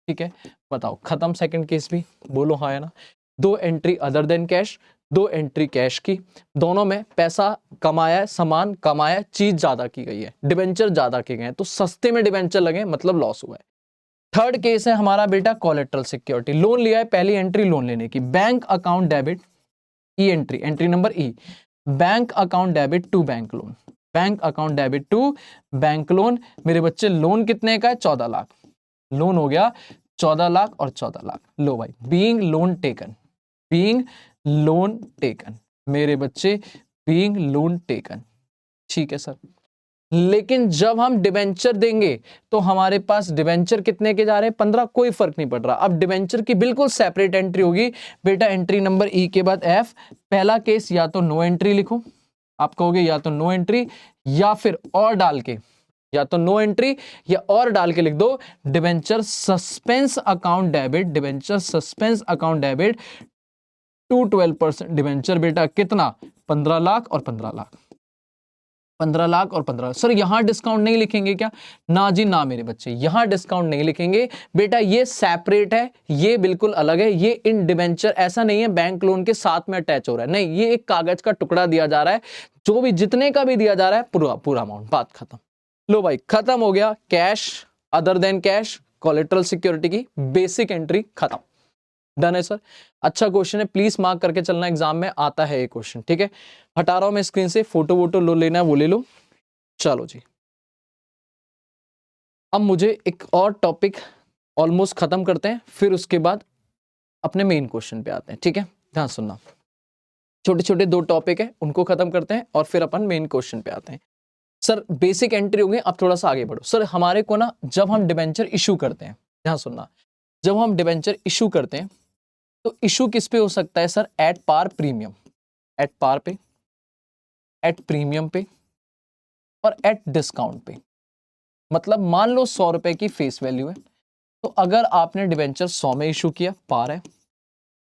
A: ठीक है। बताओ खत्म सेकंड केस भी, बोलो हाँ है ना। 2 entry other than cash, 2 entry cash की, दोनों में पैसा कमाया है, सामान कमाया है, चीज ज्यादा की गई है, डिबेंचर ज्यादा किए गए हैं, तो सस्ते में डिबेंचर लगे मतलब लॉस हुआ है। थर्ड केस है हमारा बेटा कोलेट्रल सिक्योरिटी, लोन लिया है, पहली एंट्री लोन लेने की, bank account debit, E entry, entry number E, bank account debit to bank loan, bank account debit to bank loan. मेरे बच्चे लोन कितने का है? 14 लाख, लोन हो गया 14 लाख और 14 लाख। लो भाई, being loan taken, being loan taken, मेरे बच्चे बीइंग लोन टेकन, ठीक है सर। लेकिन जब हम डिबेंचर देंगे तो हमारे पास डिबेंचर कितने के जा रहे हैं? 15, कोई फर्क नहीं पड़ रहा। अब डिबेंचर की बिल्कुल सेपरेट एंट्री होगी बेटा, एंट्री नंबर ई के बाद एफ। पहला केस या तो नो एंट्री लिखो, आप कहोगे या तो नो एंट्री या फिर और डाल के, या तो नो एंट्री या और डाल के लिख दो debenture suspense account debit, debenture suspense account debit to 12% debenture बेटा कितना? 15 लाख और 15 लाख, 15 लाख और 15 लाख। सर यहां डिस्काउंट नहीं लिखेंगे क्या? ना जी ना मेरे बच्चे, यहां डिस्काउंट नहीं लिखेंगे बेटा, ये सेपरेट है, ये बिल्कुल अलग है। ये इन डिबेंचर ऐसा नहीं है बैंक लोन के साथ में अटैच हो रहा है, नहीं, ये एक कागज का टुकड़ा दिया जा रहा है, जो भी जितने का भी दिया जा रहा है पूरा पूरा अमाउंट, बात खत्म। लो भाई खत्म हो गया cash, other than cash, collateral security की बेसिक एंट्री खत्म। डन है सर। अच्छा क्वेश्चन है, प्लीज मार्क करके चलना, एग्जाम में आता है ये क्वेश्चन, ठीक है। हटा रहा हूं मैं स्क्रीन से, फोटो वोटो लो लेना है वो ले लो। चलो जी, अब मुझे एक और टॉपिक ऑलमोस्ट खत्म करते हैं, फिर उसके बाद अपने मेन क्वेश्चन पे आते हैं, ठीक है। ध्यान सुनना, छोटे छोटे 2 टॉपिक है, उनको खत्म करते हैं और फिर अपन मेन क्वेश्चन पे आते हैं। सर बेसिक एंट्री हो गई, अब थोड़ा सा आगे बढ़ो। सर हमारे को ना जब हम डिबेंचर इशू करते हैं, ध्यान सुनना, जब हम डिबेंचर इशू करते हैं तो इशू किस पे हो सकता है sir? At par premium, at par पे, एट प्रीमियम पे और एट डिस्काउंट पे। मतलब मान लो 100 रुपए की फेस वैल्यू है, तो अगर आपने डिबेंचर 100 में इशू किया पार है,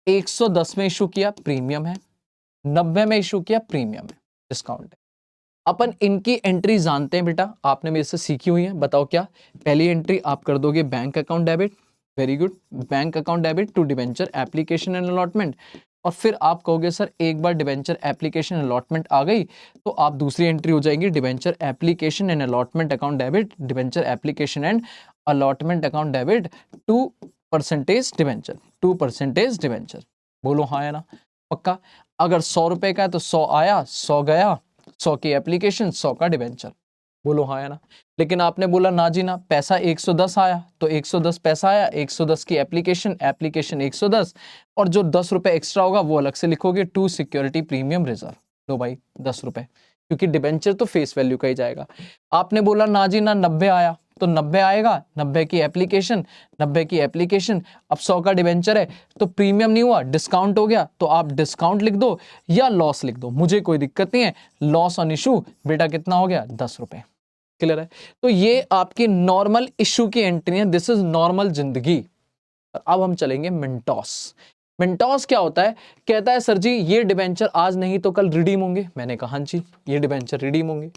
A: 110 में इशू किया प्रीमियम है, 90 में इशू किया प्रीमियम है, डिस्काउंट है। अपन इनकी एंट्री जानते हैं बेटा, आपने मेरे से सीखी हुई है, बताओ क्या? पहली एंट्री आप कर दोगे bank account debit, very good, bank account debit to debenture application and allotment. और फिर आप कहोगे सर एक बार डिबेंचर एप्लीकेशन अलॉटमेंट आ गई तो आप दूसरी एंट्री हो जाएगी debenture application and allotment account debit, debenture application and allotment account debit to percentage debenture, 2% debenture. बोलो हाँ या ना? पक्का? अगर 100 रुपए का है तो 100 आया 100 गया, 100 की एप्लीकेशन 100 का डिबेंचर। बोलो हाँ या ना? लेकिन आपने बोला ना जी ना, पैसा 110 आया तो 110 पैसा आया, 110 की एप्लीकेशन, एप्लीकेशन 110, और जो 10 रुपए एक्स्ट्रा होगा वो अलग से लिखोगे टू सिक्योरिटी प्रीमियम रिजर्व। लो भाई 10 रुपए, क्योंकि डिबेंचर तो फेस वैल्यू का ही जाएगा। आपने बोला ना जी ना 90 आया तो 90 आएगा, 90 की एप्लीकेशन, 90 की एप्लीकेशन, अब 100 का डिबेंचर है तो प्रीमियम नहीं हुआ, डिस्काउंट हो गया, तो आप डिस्काउंट लिख दो या लॉस लिख दो, मुझे कोई दिक्कत नहीं है। लॉस ऑन इशू बेटा कितना हो गया? 10 रुपए। क्लियर है? तो ये आपकी नॉर्मल इशू की एंट्री है, दिस इज नॉर्मल जिंदगी। अब हम चलेंगे मिंटॉस। मिंटॉस क्या होता है? कहता है सर जी ये डिबेंचर आज नहीं तो कल रिडीम होंगे। मैंने कहा हाँ जी ये डिबेंचर रिडीम होंगे,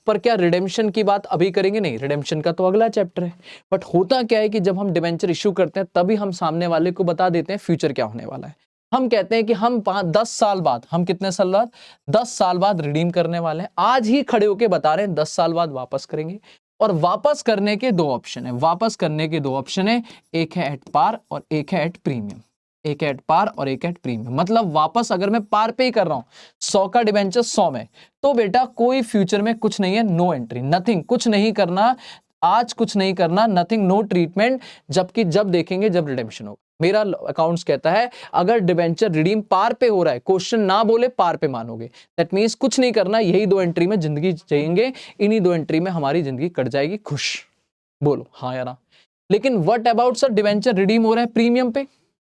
A: पर क्या रिडेम्पशन की बात अभी करेंगे? नहीं, रिडेम्पशन का तो अगला चैप्टर है। बट होता क्या है कि जब हम डिबेंचर इशू करते हैं तभी हम सामने वाले को बता देते हैं फ्यूचर क्या होने वाला है। हम कहते हैं कि हम 10 साल बाद, हम कितने साल बाद? 10 साल बाद रिडीम करने वाले हैं। आज ही खड़े होके बता रहे हैं 10 साल बाद वापस करेंगे। और वापस करने के 2 ऑप्शन है, वापस करने के 2 ऑप्शन है, एक है एट पार और एक है एट प्रीमियम, एक एट पार और एक एट प्रीमियम। मतलब वापस अगर मैं पार पे ही कर रहा हूं 100 का डिबेंचर 100 में, तो बेटा कोई फ्यूचर में कुछ नहीं है, नो एंट्री, नथिंग, कुछ नहीं करना, आज कुछ नहीं करना, नथिंग, नो ट्रीटमेंट। जबकि जब देखेंगे जब रिडेम्पशन होगा। मेरा अकाउंट्स कहता है अगर डिबेंचर रिडीम पार पे हो रहा है, क्वेश्चन ना बोले पार पे मानोगे, दैट मींस कुछ नहीं करना, यही 2 एंट्री में जिंदगी जिएंगे, इन्हीं 2 एंट्री में हमारी जिंदगी कट जाएगी खुश। बोलो हाँ या ना? लेकिन what about sir debenture redeem हो रहा है प्रीमियम पे,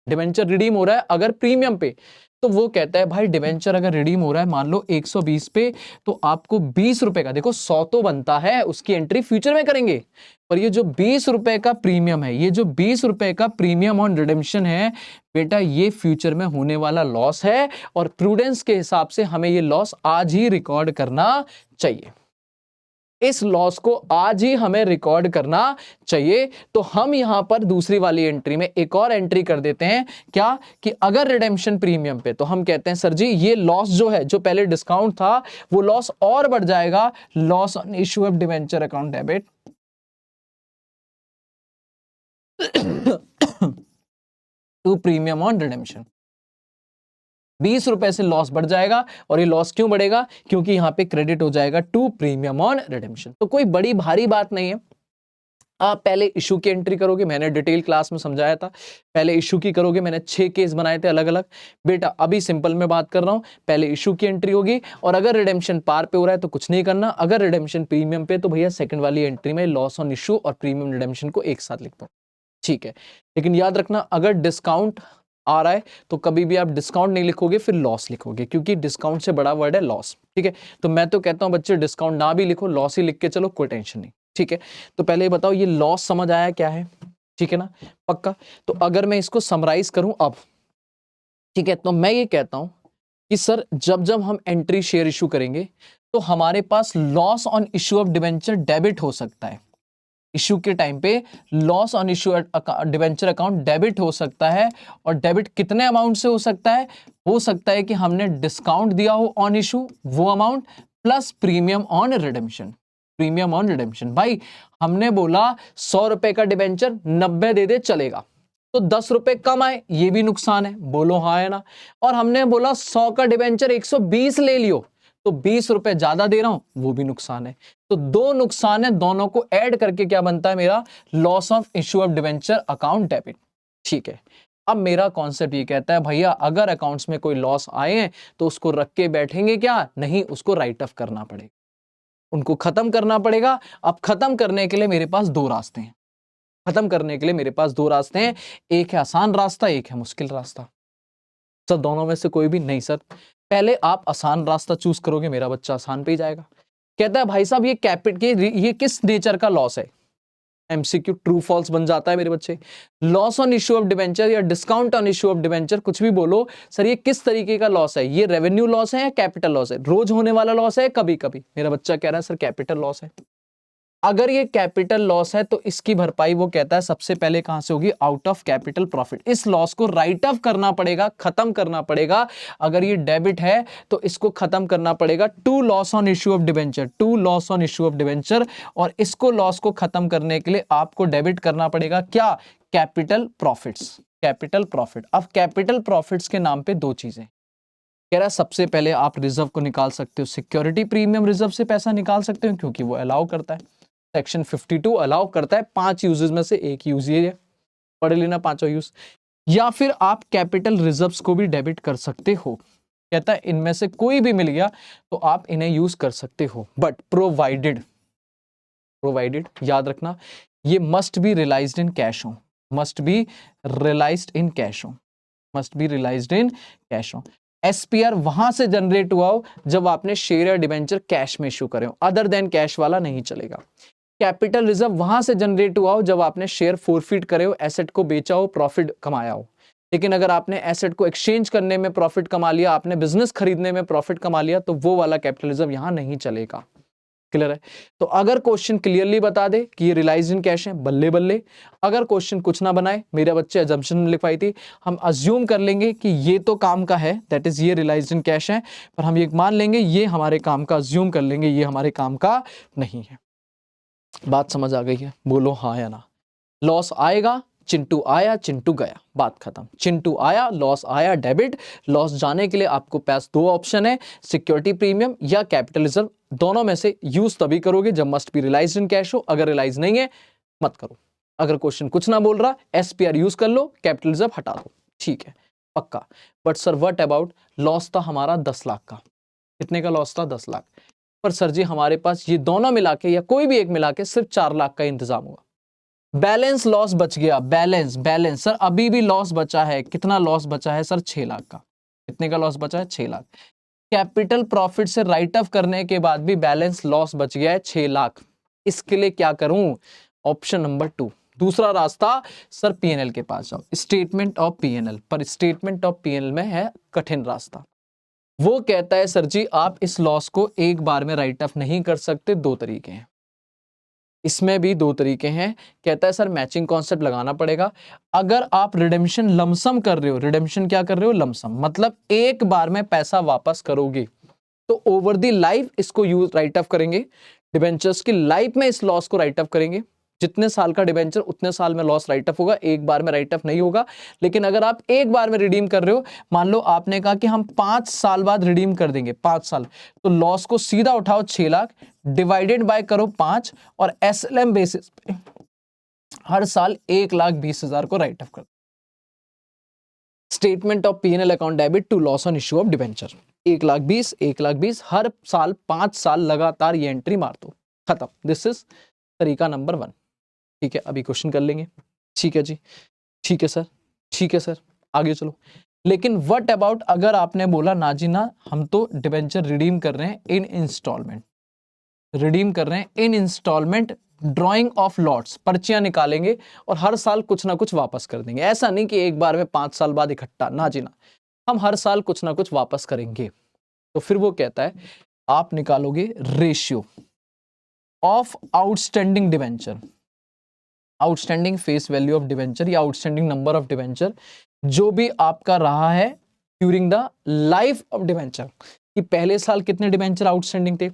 A: डिबेंचर रिडीम हो रहा है अगर प्रीमियम पे, तो वो कहता है भाई डिबेंचर अगर रिडीम हो रहा है मान लो 120 पे, तो आपको 20 रुपए का, देखो 100 तो बनता है, उसकी एंट्री फ्यूचर में करेंगे, पर ये जो 20 रुपए का प्रीमियम है, ये जो 20 रुपए का प्रीमियम ऑन रिडेम्पशन है बेटा, ये फ्यूचर में होने वाला लॉस है, और प्रूडेंस के हिसाब से हमें ये लॉस आज ही रिकॉर्ड करना चाहिए। इस लॉस को आज ही हमें रिकॉर्ड करना चाहिए। तो हम यहां पर दूसरी वाली एंट्री में एक और एंट्री कर देते हैं, क्या कि अगर रिडेम्पशन प्रीमियम पे, तो हम कहते हैं सर जी ये लॉस जो है, जो पहले डिस्काउंट था वो लॉस और बढ़ जाएगा, loss on issue of debenture account debit to premium on redemption. ₹20 से लॉस बढ़ जाएगा। और ये लॉस क्यों बढ़ेगा? क्योंकि यहाँ पे क्रेडिट हो जाएगा टू प्रीमियम ऑन रिडेम्पशन। तो कोई बड़ी भारी बात नहीं है। आप पहले इशू की एंट्री करोगे, मैंने डिटेल क्लास में समझाया था। पहले इशू की करोगे, मैंने 6 केस बनाए थे अलग अलग। बेटा अभी सिंपल में बात कर रहा हूं, पहले इशू की एंट्री होगी, और अगर रिडेम्पशन पार पे हो रहा है तो कुछ नहीं करना, अगर रिडेम्पशन प्रीमियम पे तो भैया सेकंड वाली एंट्री में लॉस ऑन इशू और प्रीमियम रिडेम्पशन को एक साथ लिख दो, ठीक है। लेकिन याद रखना, अगर डिस्काउंट आ रहा है तो कभी भी आप डिस्काउंट नहीं लिखोगे, फिर लॉस लिखोगे, क्योंकि डिस्काउंट से बड़ा वर्ड है लॉस, ठीक है। तो मैं तो कहता हूं बच्चे डिस्काउंट ना भी लिखो, लॉस ही लिख के चलो, कोई टेंशन नहीं, ठीक है। तो पहले ये बताओ, ये लॉस समझ आया क्या है? ठीक है ना, पक्का। तो अगर मैं इसको समराइज करूं अब, ठीक है, तो मैं ये कहता हूं कि सर जब जब हम एंट्री शेयर इशू करेंगे तो हमारे पास loss on issue of debenture debit हो सकता है। इशू के टाइम पे loss on issue debenture account debit हो सकता है। और डेबिट कितने अमाउंट से हो सकता है? हो सकता है कि हमने डिस्काउंट दिया हो ऑन इशू, वो amount, plus premium on redemption. Premium on redemption, भाई हमने बोला 100 रुपए का डिवेंचर 90 दे दे चलेगा, तो 10 रुपए कम आए, ये भी नुकसान है, बोलो हाँ है ना। और हमने बोला 100 का डिवेंचर 120 ले लियो, तो 20 रुपए ज्यादा दे रहा हूं, वो भी नुकसान है। तो दो नुकसान है, दोनों को ऐड करके क्या बनता है मेरा? Loss of issue of debenture account debit, ठीक है। अब मेरा कॉन्सेप्ट ये कहता है भैया अगर अकाउंट्स में कोई लॉस आए हैं तो उसको रख के बैठेंगे क्या? नहीं, उसको राइट ऑफ करना पड़ेगा, उनको खत्म करना पड़ेगा। अब खत्म करने के लिए मेरे पास दो रास्ते हैं, खत्म करने के लिए मेरे पास दो रास्ते हैं, एक है आसान रास्ता, एक है मुश्किल रास्ता। सर दोनों में से कोई भी नहीं सर, पहले आप आसान रास्ता चूज करोगे, मेरा बच्चा आसान पे ही जाएगा। कहता है भाई साहब ये किस नेचर का लॉस है? एमसीक्यू ट्रू फॉल्स बन जाता है मेरे बच्चे। Loss on issue of debenture या discount on issue of debenture, कुछ भी बोलो सर, ये किस तरीके का लॉस है? ये रेवेन्यू लॉस है या कैपिटल लॉस है? रोज होने वाला लॉस है, कभी कभी? मेरा बच्चा कह रहा है सर कैपिटल लॉस है। अगर ये कैपिटल लॉस है तो इसकी भरपाई वो कहता है सबसे पहले कहां से होगी? Out of capital profit. इस लॉस को राइट ऑफ करना पड़ेगा, खत्म करना पड़ेगा। अगर ये डेबिट है तो इसको खत्म करना पड़ेगा to loss on issue of debenture, to loss on issue of debenture. और इसको लॉस को खत्म करने के लिए आपको डेबिट करना पड़ेगा क्या? Capital profits, capital profit. अब कैपिटल प्रॉफिट्स के नाम पे दो चीजें कह रहा है। सबसे पहले आप रिजर्व को निकाल सकते हो, सिक्योरिटी प्रीमियम रिजर्व से पैसा निकाल सकते हो, क्योंकि वो अलाउ करता है, सेक्शन 52 अलाउ करता है। 5 यूजेस में से एक यूज ये है, पढ़ लेना पांचों यूज। या फिर आप कैपिटल रिजर्व्स को भी डेबिट कर सकते हो, कहता है इनमें से कोई भी मिल गया तो आप इन्हें यूज कर सकते हो, बट प्रोवाइडेड याद रखना, ये must be realised in cash हो, must be realised in cash हो, must be realised in cash हो। एसपीआर वहां से जनरेट हुआ हो जब आपने शेयर या डिवेंचर कैश में इशू करे हो, अदर देन कैश वाला नहीं चलेगा। कैपिटल रिजर्व वहां से जनरेट हुआ हो जब आपने शेयर फोरफिट करे हो, एसेट को बेचा हो, प्रॉफिट कमाया हो। लेकिन अगर आपने एसेट को एक्सचेंज करने में प्रॉफिट कमा लिया, आपने बिजनेस खरीदने में प्रॉफिट कमा लिया, तो वो वाला कैपिटल रिजर्व यहां नहीं चलेगा। क्लियर है? तो अगर क्वेश्चन क्लियरली बता दे कि ये रियलाइज्ड इन कैश है, बल्ले बल्ले। अगर क्वेश्चन कुछ ना बनाए, मेरे बच्चे अजम्पशन लिखवाई थी, हम अज्यूम कर लेंगे कि ये तो काम का है, दैट इज ये रियलाइज्ड इन कैश है, पर हम ये मान लेंगे ये हमारे काम का, अज्यूम कर लेंगे ये हमारे काम का नहीं है। बात समझ आ गई है? बोलो हाँ या ना। लॉस आएगा, चिंटू आया, चिंटू गया, बात खत्म। चिंटू आया, लॉस आया, डेबिट। लॉस जाने के लिए आपको पास दो ऑप्शन है, सिक्योरिटी प्रीमियम या कैपिटल रिजर्व। दोनों में से यूज तभी करोगे जब must be realised in cash हो, अगर रियलाइज नहीं है मत करो। अगर क्वेश्चन कुछ ना बोल रहा, एसपीआर यूज कर लो, कैपिटल रिजर्व हटा दो, ठीक है, पक्का। But sir what about loss था हमारा 10 लाख का, कितने का लॉस था? 10 लाख। पर सर जी हमारे पास ये दोनों मिला के या कोई भी एक मिला के सिर्फ 4 लाख का इंतजाम हुआ, बैलेंस लॉस बच गया। बैलेंस सर अभी भी लॉस बचा है, कितना लॉस बचा है सर? 6 लाख का। कितने का लॉस बचा है? 6 लाख। कैपिटल प्रॉफिट से राइट ऑफ करने के बाद भी बैलेंस लॉस बच गया है 6 लाख। इसके लिए क्या करूं? ऑप्शन नंबर 2, दूसरा रास्ता, सर पीएनएल के पास जाओ, स्टेटमेंट ऑफ पीएनएल। पर स्टेटमेंट ऑफ पीएनएल में है कठिन रास्ता, वो कहता है सर जी आप इस लॉस को एक बार में राइट ऑफ नहीं कर सकते, दो तरीके हैं, इसमें भी दो तरीके हैं। कहता है सर मैचिंग कॉन्सेप्ट लगाना पड़ेगा। अगर आप रिडेम्पशन लमसम कर रहे हो, रिडेम्पशन क्या कर रहे हो? लमसम, मतलब एक बार में पैसा वापस करोगे, तो ओवर द लाइफ इसको यूज राइट ऑफ करेंगे, डिबेंचर्स की लाइफ में इस लॉस को राइट ऑफ करेंगे। जितने साल का डिबेंचर उतने साल में लॉस राइट ऑफ होगा, एक बार में राइट ऑफ नहीं होगा। लेकिन अगर आप एक बार में रिडीम कर रहे हो, मान लो आपने कहा कि हम 5 साल बाद रिडीम कर देंगे, 5 साल, तो लॉस को सीधा उठाओ 6 लाख डिवाइडेड बाय करो 5 और एसएलएम बेसिस पे हर साल 1,20,000 को राइट ऑफ कर। Statement of P&L account debit to loss on issue of debenture, 1,20,000 हर साल 5 साल लगातार ये एंट्री मार दो, खत्म। दिस इज तरीका नंबर 1। ठीक है, अभी क्वेश्चन कर लेंगे। ठीक है जी, ठीक है सर, ठीक है सर, आगे चलो। लेकिन व्हाट अबाउट अगर आपने बोला ना जी ना, हम तो डिबेंचर रिडीम कर रहे हैं इन इंस्टॉलमेंट, रिडीम कर रहे हैं इन इंस्टॉलमेंट, ड्रॉइंग ऑफ लॉट्स, पर्चियां निकालेंगे और हर साल कुछ ना कुछ वापस कर देंगे। ऐसा नहीं कि एक बार में 5 साल बाद इकट्ठा, ना जी ना, हम हर साल कुछ ना कुछ वापस करेंगे। तो फिर वो कहता है आप निकालोगे ratio of outstanding debenture, outstanding face value of debenture या आउटस्टैंडिंग नंबर ऑफ डिबेंचर जो भी आपका रहा है during the life of debenture, कि पहले साल कितने डिबेंचर आउटस्टैंडिंग थे,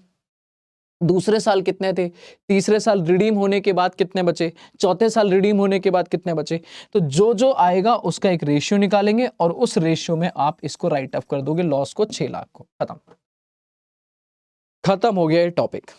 A: दूसरे साल कितने थे, तीसरे साल रिडीम होने के बाद कितने बचे, चौथे साल रिडीम होने के बाद कितने बचे। तो जो जो आएगा उसका एक रेशियो निकालेंगे और उस रेशियो में आप इसको राइट ऑफ कर दोगे, लॉस को 6 लाख को। खत्म, खत्म हो गया ये टॉपिक।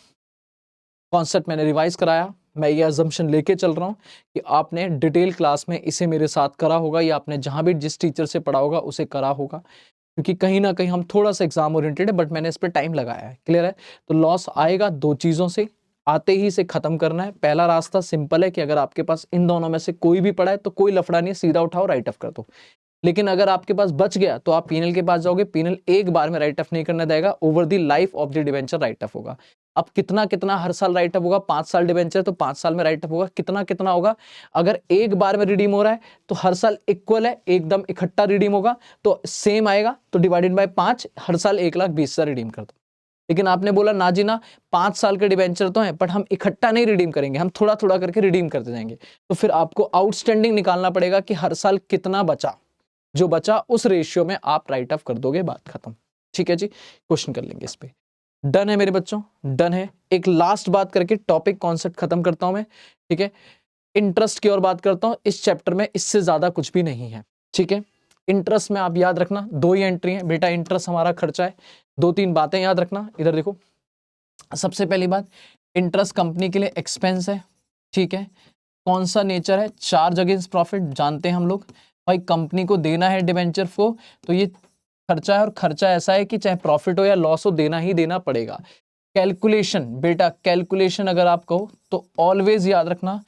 A: कॉन्सेप्ट मैंने रिवाइज कराया, मैं ये अजम्पशन लेके चल रहा हूं कि आपने डिटेल क्लास में इसे मेरे साथ करा होगा या आपने जहां भी जिस टीचर से पढ़ा होगा उसे करा होगा, क्योंकि कहीं ना कहीं हम थोड़ा सा एग्जाम ओरिएंटेड है, बट मैंने इस पर टाइम लगाया है। क्लियर है? तो लॉस आएगा 2 चीजों से, आते ही इसे खत्म करना है। पहला रास्ता सिंपल है कि अगर आपके पास इन दोनों में से कोई भी पड़ा है तो कोई लफड़ा नहीं है, सीधा उठाओ राइट ऑफ कर दो। लेकिन अगर आपके पास बच गया तो आप पीएनएल के पास जाओगे, पीएनएल एक बार में राइट ऑफ नहीं करना देगा, over the life of the debenture right of होगा। अब कितना कितना हर साल राइट ऑफ होगा, 5 साल डिबेंचर तो 5 साल में राइट ऑफ होगा, कितना कितना होगा। अगर एक बार में रिडीम हो रहा है तो हर साल इक्वल है, एकदम इकट्ठा रिडीम होगा तो सेम आएगा, तो डिवाइडेड बाय 5 हर साल 1,20,000 रिडीम कर दो। लेकिन आपने बोला ना जी ना, 5 साल के डिबेंचर तो हैं बट हम इकट्ठा नहीं रिडीम करेंगे, हम थोड़ा थोड़ा करके रिडीम करते जाएंगे, तो फिर आपको आउटस्टैंडिंग निकालना पड़ेगा कि हर साल कितना बचा, जो बचा उस रेशियो में आप राइट ऑफ कर दोगे, बात खत्म। ठीक है जी, क्वेश्चन कर लेंगे इस पे। डन है मेरे बच्चों, डन है। एक लास्ट बात करके टॉपिक कॉन्सेप्ट खत्म करता हूं मैं। ठीक है, इंटरेस्ट की और बात करता हूं इस चैप्टर में, इससे ज्यादा कुछ भी नहीं है। ठीक है, इंटरेस्ट में आप याद रखना 2 ही एंट्री है बेटा, इंटरेस्ट हमारा खर्चा है। 2-3 बातें याद रखना, इधर देखो। सबसे पहली बात, इंटरेस्ट कंपनी के लिए एक्सपेंस है। ठीक है, कौन सा नेचर है, चार्ज अगेंस्ट प्रॉफिट, जानते हैं हम लोग। भाई कंपनी को देना है डिबेंचर को तो ये खर्चा है, और खर्चा ऐसा है कि चाहे प्रॉफिट हो या लॉस हो देना ही देना पड़ेगा। कैलकुलेशन बेटा, कैलकुलेशन अगर आप कहो तो ऑलवेज याद रखना,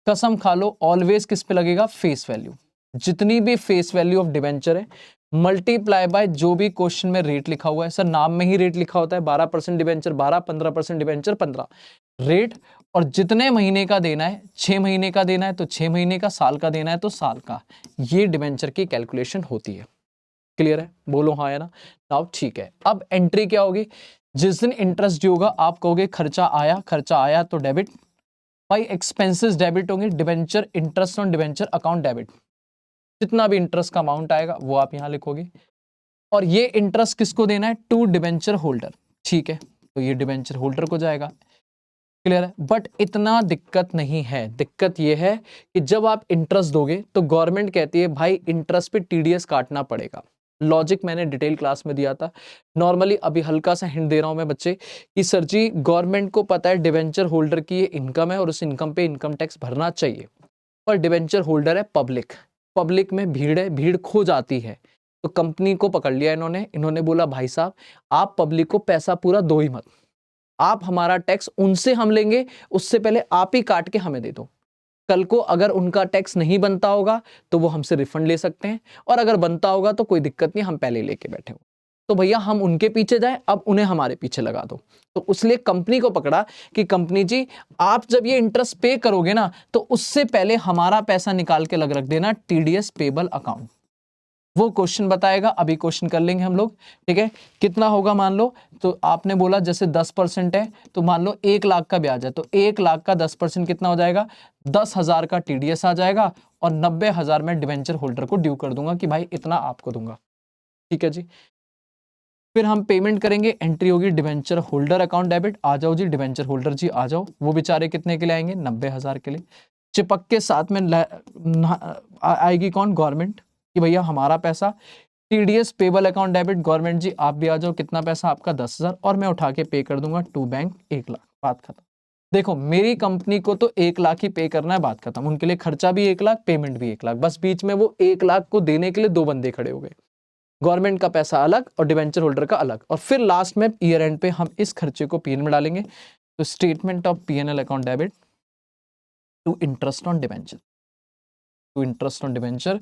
A: कसम खा लो, ऑलवेज किस पे लगेगा, फेस वैल्यू। जितनी भी फेस वैल्यू ऑफ डिबेंचर है मल्टीप्लाई बाय जो भी क्वेश्चन में रेट लिखा हुआ है, सर नाम में ही रेट लिखा होता है, 12% डिबेंचर 12, 15% डिबेंचर 15 रेट, और जितने महीने का देना है, 6 महीने का देना है तो 6 महीने का, साल का देना है तो साल का, ये डिबेंचर की कैलकुलेशन होती है। क्लियर है? बोलो हाँ या ना। नाउ ठीक है, अब एंट्री क्या होगी, जिस दिन इंटरेस्ट ड्यू होगा आप कहोगे खर्चा आया, खर्चा आया तो डेबिट, भाई एक्सपेंसेस डेबिट होंगे, debenture interest on debenture account debit, जितना भी इंटरेस्ट का अमाउंट आएगा वो आप यहां लिखोगे। और ये इंटरेस्ट किसको देना है, टू डिबेंचर होल्डर। ठीक है, तो ये डिबेंचर होल्डर को जाएगा। क्लियर है? बट इतना दिक्कत नहीं है, दिक्कत ये है कि जब आप इंटरेस्ट दोगे तो गवर्नमेंट कहती है भाई इंटरेस्ट पे टीडीएस काटना पड़ेगा। लॉजिक मैंने डिटेल क्लास में दिया था। नॉर्मली अभी हल्का सा हिंट दे रहा हूं मैं बच्चे कि सर जी गवर्नमेंट को पता है डिबेंचर होल्डर की ये इनकम है और उस इनकम पे इनकम टैक्स भरना चाहिए, पर डिबेंचर होल्डर है पब्लिक, पब्लिक में भीड़ है, भीड़ खो जाती है, तो कंपनी को पकड़ लिया इन्होंने बोला भाई साहब आप पब्लिक को पैसा पूरा दो ही मत, आप हमारा टैक्स उनसे हम लेंगे, उससे पहले आप ही काट के हमें दे दो। कल को अगर उनका टैक्स नहीं बनता होगा तो वो हमसे रिफंड ले सकते हैं, और अगर बनता होगा तो कोई दिक्कत नहीं, हम पहले लेके बैठे हो, तो भैया हम उनके पीछे जाए, अब उन्हें हमारे पीछे लगा दो। तो उसलिए कंपनी को पकड़ा कि कंपनी जी आप जब ये इंटरेस्ट पे करोगे ना तो उससे पहले हमारा पैसा निकाल के लग रख देना टीडीएस पेबल अकाउंट। वो क्वेश्चन बताएगा, अभी क्वेश्चन कर लेंगे हम लोग। ठीक है, कितना होगा मान लो, तो आपने बोला जैसे 10% है तो मान लो 1 लाख का ब्याज है, तो 1 लाख का 10% कितना हो जाएगा, 10,000 का टीडीएस आ जाएगा, और 90,000 में डिबेंचर होल्डर को ड्यू कर दूंगा कि भाई इतना आपको दूंगा। ठीक है जी, फिर हम पेमेंट करेंगे, एंट्री होगी डिवेंचर होल्डर अकाउंट डेबिट। आ जाओ जी डिवेंचर होल्डर जी आ जाओ। वो बेचारे कितने के लिए आएंगे? 90,000 के लिए। चिपक के साथ में आएगी कौन? गवर्नमेंट, कि भैया हमारा पैसा। TDS payable account debit, government ji आप भी आ जाओ, कितना पैसा आपका? 10,000, और मैं उठा के पे कर दूंगा टू बैंक 1 लाख, बात खत्म। देखो मेरी कंपनी को तो 1 लाख ही पे करना है, बात खत्म। उनके लिए खर्चा भी 1 लाख, पेमेंट भी 1 लाख, बस बीच में वो 1 लाख को देने के लिए 2 बंदे खड़े हो गए। गवर्नमेंट का पैसा अलग और डिवेंचर होल्डर का अलग। और फिर लास्ट में ईयर एंड पे हम इस खर्चे को पीएन में डालेंगे। तो statement of PNL account debit to interest on debenture, to interest on debenture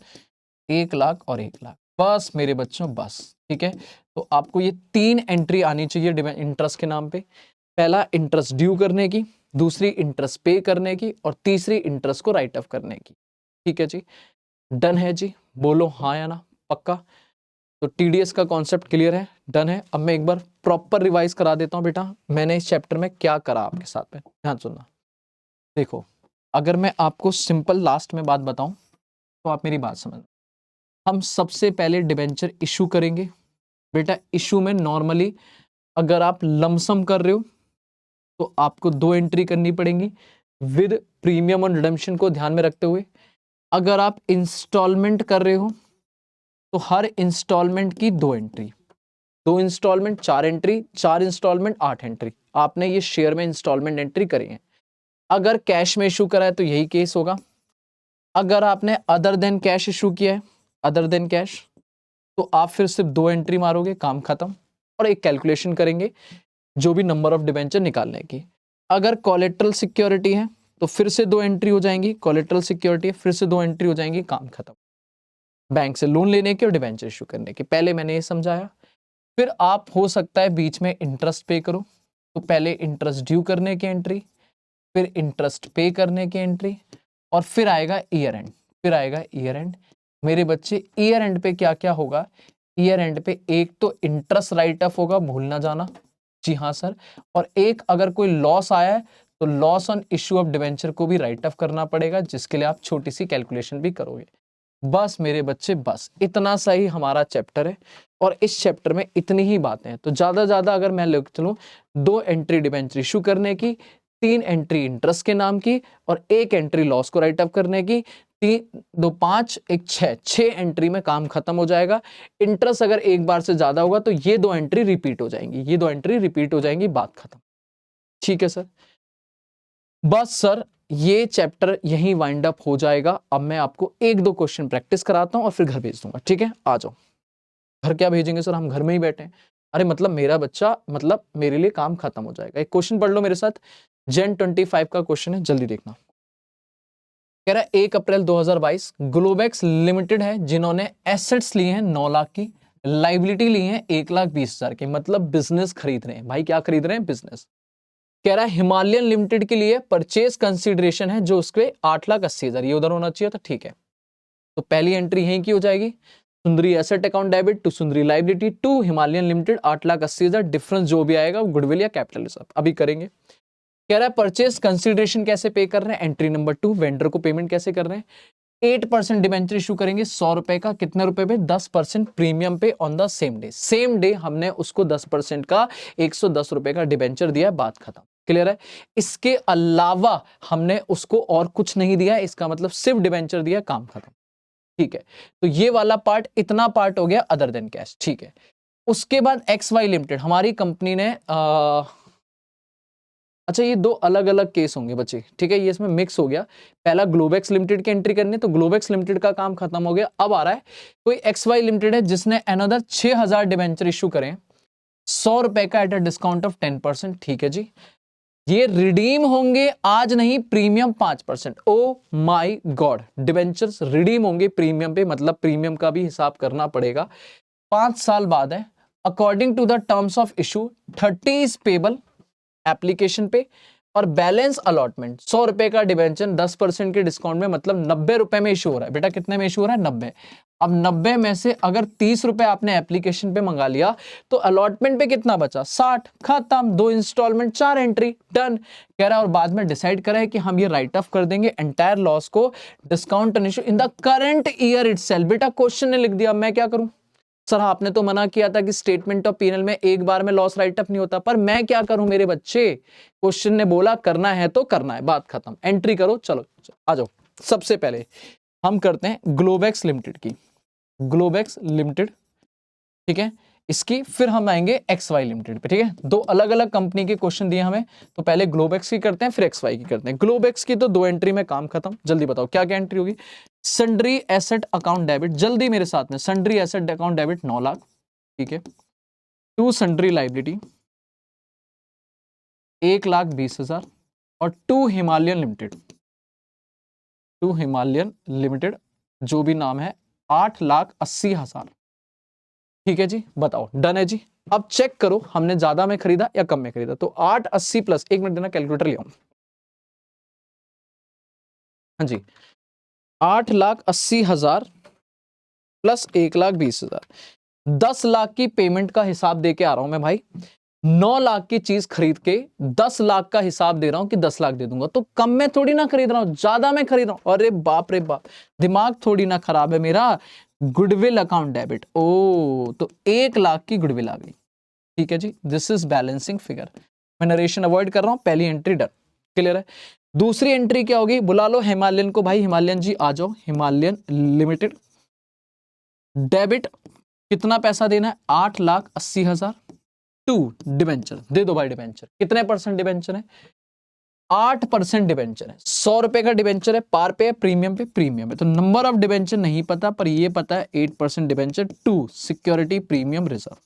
A: 1 lakh और 1 लाख, बस मेरे बच्चों बस। ठीक है, तो आपको ये 3 एंट्री आनी चाहिए इंटरेस्ट के नाम पे। पहला इंटरेस्ट ड्यू करने की, दूसरी इंटरेस्ट पे करने की, और तीसरी इंटरेस्ट को राइट ऑफ करने की। ठीक है जी, डन है जी? बोलो हाँ या ना, पक्का? तो टीडीएस का कॉन्सेप्ट क्लियर है, डन है। अब मैं एक बार प्रॉपर रिवाइज करा देता हूं बेटा, मैंने इस चैप्टर में क्या करा आपके साथ में, ध्यान सुनना। देखो अगर मैं आपको सिंपल लास्ट में बात बताऊं तो आप मेरी बात समझ। हम सबसे पहले डिबेंचर इशू करेंगे। बेटा इशू में नॉर्मली अगर आप लमसम कर रहे हो तो आपको 2 एंट्री करनी पड़ेंगी विद प्रीमियम और रिडेम्पशन को ध्यान में रखते हुए। अगर आप इंस्टॉलमेंट कर रहे हो तो हर इंस्टॉलमेंट की 2 entry, 2 installment 4 entry, 4 installment 8 entry. आपने ये शेयर में इंस्टॉलमेंट एंट्री करी है। अगर कैश में इशू करा है तो यही केस होगा। अगर आपने अदर देन कैश इशू किया है, अदर देन कैश, तो आप फिर सिर्फ 2 एंट्री मारोगे, काम खत्म। और एक कैलकुलेशन करेंगे जो भी नंबर ऑफ डिबेंचर निकालने की। अगर कोलेट्रल सिक्योरिटी है तो फिर से 2 एंट्री हो जाएंगी, कोलेट्रल सिक्योरिटी है फिर से 2 एंट्री हो जाएंगी, काम खत्म। बैंक से लोन लेने की और डिबेंचर इशू करने की, पहले मैंने ये समझाया। फिर आप हो सकता है बीच में इंटरेस्ट पे करो, तो पहले इंटरेस्ट ड्यू करने की एंट्री, फिर इंटरेस्ट पे करने की एंट्री, और फिर आएगा ईयर एंड, फिर आएगा ईयर एंड। मेरे बच्चे ईयर एंड पे क्या क्या होगा? ईयर एंड पे एक तो इंटरेस्ट राइट ऑफ होगा, भूल ना जाना। जी हाँ सर। और एक अगर कोई लॉस आया है तो loss on issue of debenture को भी राइट ऑफ करना पड़ेगा, जिसके लिए आप छोटी सी कैलकुलेशन भी करोगे। बस मेरे बच्चे बस इतना सा ही हमारा चैप्टर है, और इस चैप्टर में इतनी ही बातें हैं। तो ज्यादा अगर मैं लिख चलूं, 2 एंट्री डिबेंचर इशू करने की, 3 एंट्री इंटरेस्ट के नाम की, और 1 एंट्री लॉस को राइट ऑफ करने की। 3 2 5 1 6 एंट्री में काम खत्म हो जाएगा। इंटरेस्ट अगर एक बार से ज्यादा होगा तो ये 2 एंट्री रिपीट हो जाएंगी, ये 2 एंट्री रिपीट हो जाएंगी, बात खत्म। ठीक है सर? बस सर ये चैप्टर यहीं वाइंड अप हो जाएगा। अब मैं आपको 1-2 क्वेश्चन प्रैक्टिस कराता हूं और फिर घर भेज दूंगा। ठीक है, आ जाओ। घर क्या भेजेंगे सर, हम घर में ही बैठे हैं। अरे मतलब मेरा बच्चा, मतलब मेरे लिए काम खत्म हो जाएगा। एक क्वेश्चन पढ़ लो मेरे साथ, Jan 25 का क्वेश्चन है, जल्दी देखना। कह रहा है 1 अप्रैल 2022 ग्लोबेक्स लिमिटेड है जिन्होंने एसेट्स लिए हैं 9 लाख की, लाइबिलिटी ली है 1,20,000 की, मतलब बिजनेस खरीद रहे हैं। भाई क्या खरीद रहे हैं? बिजनेस। कह रहा है हिमालयन लिमिटेड के लिए परचेज कंसीडरेशन है जो उसके 8,80,000, ये उधर होना चाहिए था। ठीक है, तो पहली एंट्री यहीं की हो जाएगी, sundry asset account debit to sundry liability to Himalayan Limited 8,80,000। Difference जो भी आएगा गुडविल या कैपिटल रिजर्व अभी करेंगे। कह रहा है परचेज कंसीडरेशन कैसे पे कर रहे हैं? एंट्री नंबर 2, वेंडर को पेमेंट कैसे कर रहे हैं? 8% डिबेंचर इशू करेंगे 100 रुपए का, कितने रुपए पे? 10% प्रीमियम पे on the same day. Same day हमने उसको 10% का 110 रुपए का डिबेंचर दिया, बात खत्म। क्लियर है? इसके अलावा हमने उसको और कुछ नहीं दिया, इसका मतलब सिर्फ डिबेंचर दिया, काम खत्म। ठीक है, तो ये वाला पार्ट, इतना पार्ट हो गया अदर देन कैश। ठीक है, उसके बाद XY लिमिटेड हमारी कंपनी ने अच्छा ये 2 अलग अलग केस होंगे बच्चे। ठीक है, ये इसमें मिक्स हो गया। पहला ग्लोबेक्स लिमिटेड की एंट्री करनी है तो ग्लोबेक्स लिमिटेड का काम खत्म हो गया। अब आ रहा है कोई XY लिमिटेड है जिसने अनदर 6,000 डिबेंचर इशू करें 100 रुपए का एट अ डिस्काउंट ऑफ 10%। ठीक है जी, ये रिडीम होंगे आज नहीं, प्रीमियम 5%। ओ माई गॉड, डिबेंचर्स रिडीम होंगे प्रीमियम पे, मतलब प्रीमियम का भी हिसाब करना पड़ेगा। 5 साल बाद है। According to the terms of issue 30 is payable application पे, और बैलेंस अलॉटमेंट 100 रुपए का डिबेंचर 10% के डिस्काउंट में, मतलब 90 रुपए में इशू हो रहा है। बेटा कितने में इशू हो रहा है? 90। अब 90 में से अगर 30 रुपए आपने एप्लीकेशन पे मंगा लिया तो अलॉटमेंट पे कितना बचा? 60। खत्म, 2 इंस्टॉलमेंट 4 एंट्री, डन। कह रहा है और बाद में डिसाइड करा है कि हम ये राइट ऑफ कर देंगे एंटायर लॉस को, discount on issue in the current year itself. बेटा क्वेश्चन ने लिख दिया, मैं क्या करूं? सर आपने तो मना किया था कि स्टेटमेंट ऑफ पीएनएल में एक बार में लॉस राइट ऑफ नहीं होता, पर मैं क्या करूं मेरे बच्चे, क्वेश्चन ने बोला करना है तो करना है, बात खत्म, एंट्री करो। चलो आ जाओ। सबसे पहले हम करते हैं ग्लोबेक्स लिमिटेड की, ग्लोबेक्स लिमिटेड, ठीक है, इसकी, फिर हम आएंगे एक्स वाई लिमिटेड पे, ठीक है। दो अलग अलग कंपनी के क्वेश्चन दिए हमें, तो पहले ग्लोबेक्स की करते हैं फिर एक्स वाई की करते हैं। ग्लोबेक्स की तो 2 एंट्री में काम खत्म, जल्दी बताओ क्या क्या एंट्री होगी। सन्ड्री एसेट अकाउंट डेबिट, जल्दी मेरे साथ में, sundry asset account debit 9 lakh, ठीक है। टू सन्ड्री लाइबिलिटी 1,20,000, और to Himalayan Limited, to Himalayan Limited जो भी नाम है 8,80,000, ठीक है जी। बताओ डन है जी। अब चेक करो हमने ज्यादा में खरीदा या कम में खरीदा। तो 880 प्लस, 1 मिनट देना कैलकुलेटर ले आऊं, हाँ जी, 8,80,000 प्लस 1,20,000, 10 लाख की पेमेंट का हिसाब दे के आ रहा हूं मैं भाई। 9 लाख की चीज खरीद के 10 लाख का हिसाब दे रहा हूं कि 10 लाख दे दूंगा, तो कम में थोड़ी ना खरीद रहा हूं, ज्यादा में खरीद रहा हूं। अरे बाप रे बाप, दिमाग थोड़ी ना खराब है मेरा। गुडविल अकाउंट डेबिट, ओ तो 1 लाख की गुडविल आ गई, ठीक है जी। दिस इज बैलेंसिंग फिगर, मैं नरेशन अवॉइड कर रहा हूं, पहली एंट्री डन, क्लियर है। दूसरी एंट्री क्या होगी, बुला लो हिमालयन को भाई, हिमालयन जी आ जाओ, हिमालयन लिमिटेड डेबिट, कितना पैसा देना है, 8,80,000, टू डिबेंचर दे दो भाई। डिबेंचर कितने परसेंट डिबेंचर है, 8% डिबेंचर है, 100 रुपए का डिबेंचर है, पार पे है, प्रीमियम पे प्रीमियम है, तो नंबर ऑफ डिबेंचर नहीं पता, पर ये पता है 8% debenture to security premium reserve.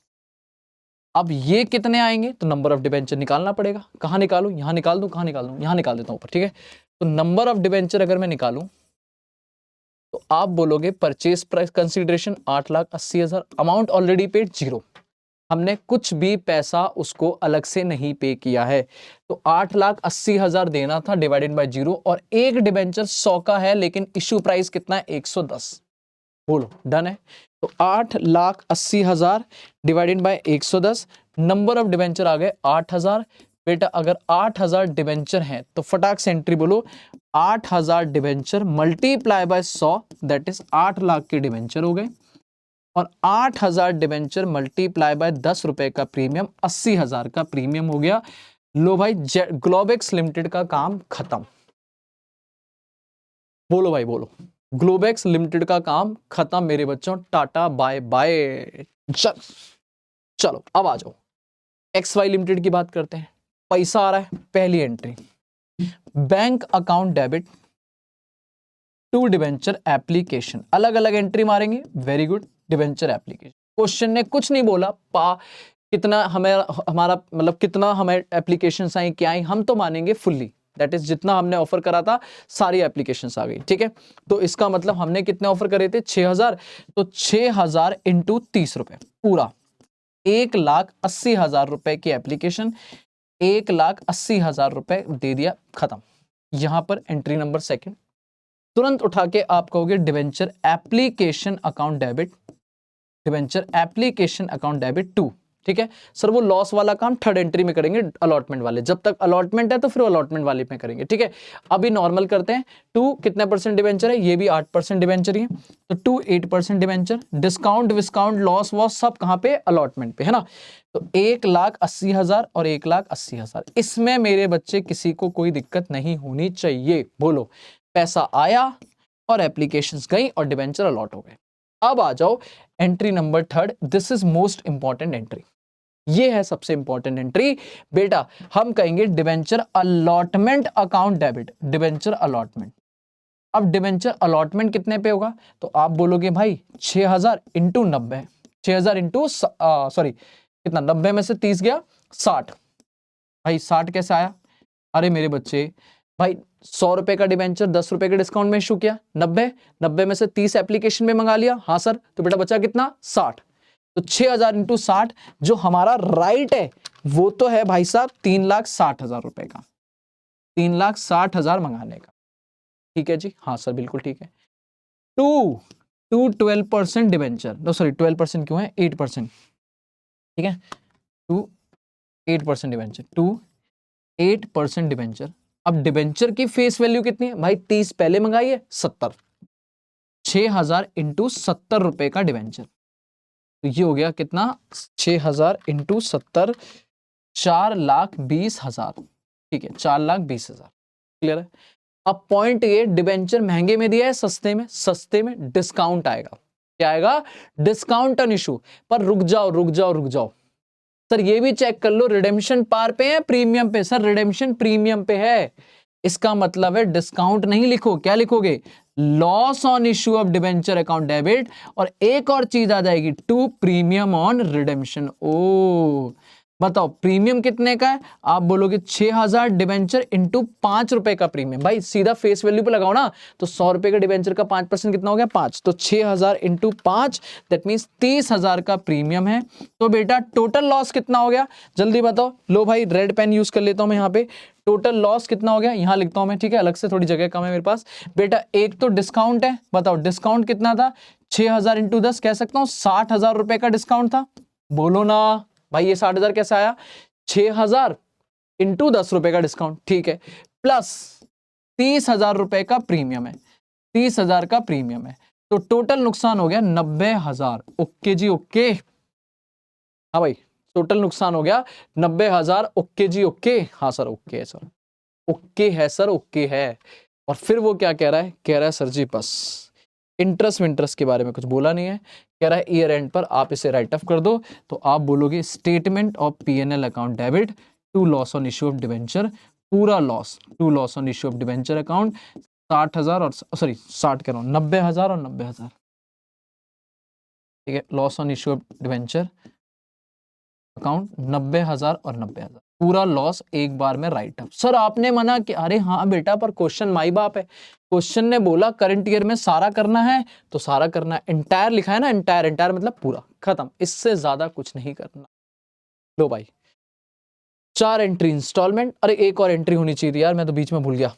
A: अब ये कितने आएंगे, तो नंबर ऑफ डिबेंचर निकालना पड़ेगा। कहां निकालूं, यहां निकाल दूं, कहां निकाल दूं, यहां निकाल देता हूं ऊपर, ठीक है। तो नंबर ऑफ डिबेंचर अगर मैं निकालूं तो आप बोलोगे purchase price consideration 8,80,000, amount already paid 0, हमने कुछ भी पैसा उसको अलग से नहीं पे किया है, तो 8,80,000 देना था डिवाइडेड बाय 0, और एक डिबेंचर 100 का है लेकिन इश्यू प्राइस कितना है, 110, बोलो डन है। तो 8,80,000 divided by 110, number of debenture आ गए 8,000। बेटा अगर 8,000 डिबेंचर हैं तो फटाक से एंट्री बोलो, 8,000 debenture multiply by 100, that is 8 lakh के डिबेंचर हो गए, और 8,000 डिबेंचर मल्टीप्लाई बाय 10 रुपए का प्रीमियम, 80,000 का प्रीमियम हो गया। लो भाई ग्लोबेक्स लिमिटेड का काम खत्म, बोलो भाई बोलो, ग्लोबेक्स लिमिटेड का काम खत्म मेरे बच्चों, टाटा बाय बाय। चलो अब आ जाओ एक्स वाई लिमिटेड की बात करते हैं। पैसा आ रहा है, पहली entry bank account debit to debenture application, अलग अलग एंट्री मारेंगे, very good. Debenture application, question ने कुछ नहीं बोला कितना हमें, हमारा मतलब कितना हमें एप्लीकेशंस आई क्या आई, हम तो मानेंगे फुल्ली, दैट इज जितना हमने ऑफर करा था सारी एप्लीकेशंस आ गई, ठीक है। तो इसका मतलब हमने कितने ऑफर करे थे, 6,000, तो 6,000 इंटू 30 रुपए, पूरा 1,80,000 रुपए की एप्लीकेशन, 1,80,000 रुपए दे दिया, खत्म। यहां पर एंट्री नंबर सेकंड, तुरंत उठा के आप कहोगे debenture application account debit, debenture application account debit to, ठीक है। सर वो लॉस वाला काम थर्ड एंट्री में करेंगे, अलॉटमेंट वाले, जब तक अलॉटमेंट है तो फिर अलॉटमेंट वाले में करेंगे, ठीक है। अभी नॉर्मल करते हैं। टू कितने परसेंट डिबेंचर है, ये भी 8% डिबेंचर ही है, तो टू 8% डिबेंचर, डिस्काउंट विस्काउंट लॉस वॉस सब कहां पे, अलॉटमेंट पे, है ना। तो 1,80,000 और 1,80,000, इसमें मेरे बच्चे किसी को कोई दिक्कत नहीं होनी चाहिए, बोलो। पैसा आया और एप्लीकेशंस गई और डिबेंचर अलॉट हो गए। अब आ जाओ entry number third, this is most important entry, ये है सबसे इंपॉर्टेंट एंट्री बेटा, हम कहेंगे debenture allotment account debit, debenture allotment. अब डिबेंचर अलॉटमेंट कितने पे होगा, तो आप बोलोगे भाई 6,000 इंटू 90, 6,000 इंटू सॉरी कितना, 90 में से 30 गया 60, भाई 60 कैसे आया, अरे मेरे बच्चे भाई 100 रुपए का डिबेंचर 10 रुपए के डिस्काउंट में इशू किया, 90 में से 30 एप्लीकेशन में मंगा लिया, हाँ सर, तो बेटा बचा कितना 60, तो 6,000 इंटू 60, जो हमारा राइट है वो तो है भाई साहब 3,60,000 रुपए का, 3,60,000 मंगाने का, ठीक है जी, हाँ सर बिल्कुल ठीक है। To to 12% debenture, no sorry 12% क्यों है, 8%, ठीक है, टू 8% डिबेंचर, टू 8% डिबेंचर। अब डिबेंचर की फेस वैल्यू कितनी है भाई, 30 पहले मंगाई है, 70, 6,000 इंटू 70 रुपए का डिबेंचर, तो ये हो गया कितना 6,000 इंटू 70, 4,20,000। ठीक है 4,20,000। क्लियर है। अब पॉइंट ये डिबेंचर महंगे में दिया है सस्ते में, सस्ते में डिस्काउंट आएगा। क्या आएगा? Discount on issue. पर रुक जाओ रुक जाओ रुक जाओ सर, ये भी चेक कर लो रिडेम्पशन पार पे है प्रीमियम पे? सर रिडेम्पशन प्रीमियम पे है, इसका मतलब है डिस्काउंट नहीं लिखो, क्या लिखोगे? Loss on issue of debenture account debit. और एक और चीज आ जाएगी टू प्रीमियम ऑन रिडेम्पशन। ओ बताओ प्रीमियम कितने का है? आप बोलोगे 6,000 डिबेंचर इंटू 5 रुपए का प्रीमियम। भाई सीधा फेस वैल्यू पे लगाओ ना, तो 100 रुपए का डिबेंचर का 5% कितना हो गया? 5। तो 6,000 इंटू 5 दैट मीन 30,000 का प्रीमियम है। तो बेटा टोटल लॉस कितना हो गया? जल्दी बताओ। लो भाई रेड पेन यूज कर लेता हूं मैं यहाँ पे। टोटल लॉस कितना हो गया? यहां लिखता हूं मैं, ठीक है, अलग से, थोड़ी जगह कम है मेरे पास। बेटा एक तो डिस्काउंट है, बताओ डिस्काउंट कितना था? 6,000 इंटू 10 कह सकता हूं 60,000 रुपए का डिस्काउंट था। बोलो ना भाई, ये 60,000 कैसे आया? 6,000 इंटू 10 रुपए का डिस्काउंट, ठीक है, प्लस 30,000 रुपए का प्रीमियम है, 30,000 का प्रीमियम है। तो टोटल नुकसान हो गया 90,000। ओके जी ओके। हाँ भाई टोटल नुकसान हो गया 90,000। ओके जी ओके। हाँ सर ओके है सर, ओके है सर, ओके है। और फिर वो क्या कह रहा है? कह रहा है सर जी बस इंटरेस्ट विंटरेस्ट के बारे में कुछ बोला नहीं है। कह रहा है ईयर एंड पर आप इसे राइट ऑफ कर दो। तो आप बोलोगे statement of PNL account debit to loss on issue of debenture, पूरा loss to loss on issue of debenture account 60,000 और सॉरी 60 कह रहा हूं 90,000 और 90,000। ठीक है loss on issue of debenture account 90,000 और 90,000, पूरा लॉस एक बार में राइट अप। सर आपने मना कि अरे हाँ बेटा पर क्वेश्चन माई बाप है, क्वेश्चन ने बोला करंट ईयर में सारा करना है तो सारा करना है। एंटायर लिखा है ना, एंटायर, एंटायर मतलब पूरा, खत्म, इससे ज्यादा कुछ नहीं करना। लो भाई 4 एंट्री इंस्टॉलमेंट, अरे एक और एंट्री होनी चाहिए थी यार, मैं तो बीच में भूल गया,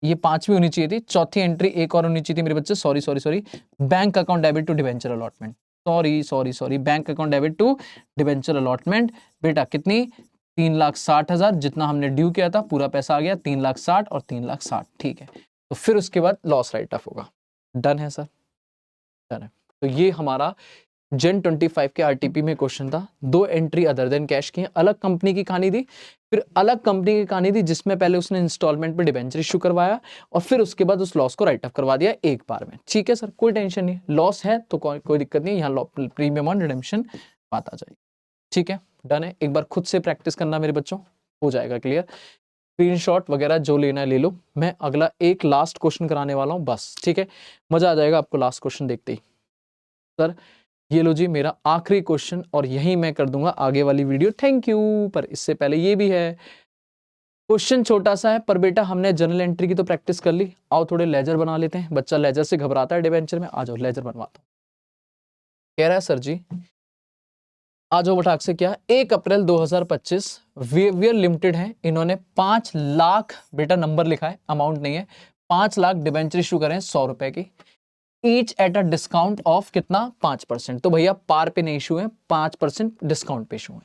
A: ये 5वीं होनी चाहिए थी, चौथी एंट्री एक और होनी चाहिए थी मेरे बच्चे, sorry sorry sorry. Bank account debit to debenture allotment, sorry sorry sorry, bank account debit to debenture allotment. बेटा कितनी? 3,60,000, जितना हमने ड्यू किया था पूरा पैसा आ गया 3,60,000 और 3,60,000। ठीक है तो फिर उसके बाद लॉस राइट ऑफ होगा। डन है सर, डन है। तो ये हमारा जेन 25 के आरटीपी में क्वेश्चन था। 2 एंट्री अदर देन कैश की, अलग कंपनी की कहानी थी, फिर अलग कंपनी की कहानी थी जिसमें पहले उसने इंस्टॉलमेंट पे डिबेंचर इशू करवाया और फिर उसके बाद उस लॉस को राइट ऑफ करवा दिया एक बार में। ठीक है सर कोई टेंशन नहीं, लॉस है तो कोई दिक्कत नहीं, यहाँ प्रीमियम ऑन रिडेम्पशन बात आ जाएगी। ठीक है डन है। एक बार खुद से प्रैक्टिस करना मेरे बच्चों, हो जाएगा क्लियर। स्क्रीनशॉट वगैरह जो लेना है ले लो, मैं अगला एक लास्ट क्वेश्चन कराने वाला हूँ बस। ठीक है मजा आ जाएगा आपको लास्ट क्वेश्चन देखते ही। सर ये लो जी मेरा आखिरी क्वेश्चन और यही मैं कर दूंगा आगे वाली वीडियो, थैंक यू। पर इससे पहले ये भी है, क्वेश्चन छोटा सा है पर बेटा हमने जनरल एंट्री की तो प्रैक्टिस कर ली, आओ थोड़े लेजर बना लेते हैं। बच्चा लेजर से घबराता है डिबेंचर में, आ जाओ लेजर बनवाता हूं। कह रहा है सर जी आ जाओ बटाक से, क्या 1 अप्रैल 2025 वेवियर लिमिटेड है, इन्होंने 5 लाख, बेटा नंबर लिखा है अमाउंट नहीं है, 5 लाख डिबेंचर इशू करें 100 रुपए की, each at a discount of कितना? 5%। तो भैया पार पे नहीं इशू है, 5% डिस्काउंट पे इशू है।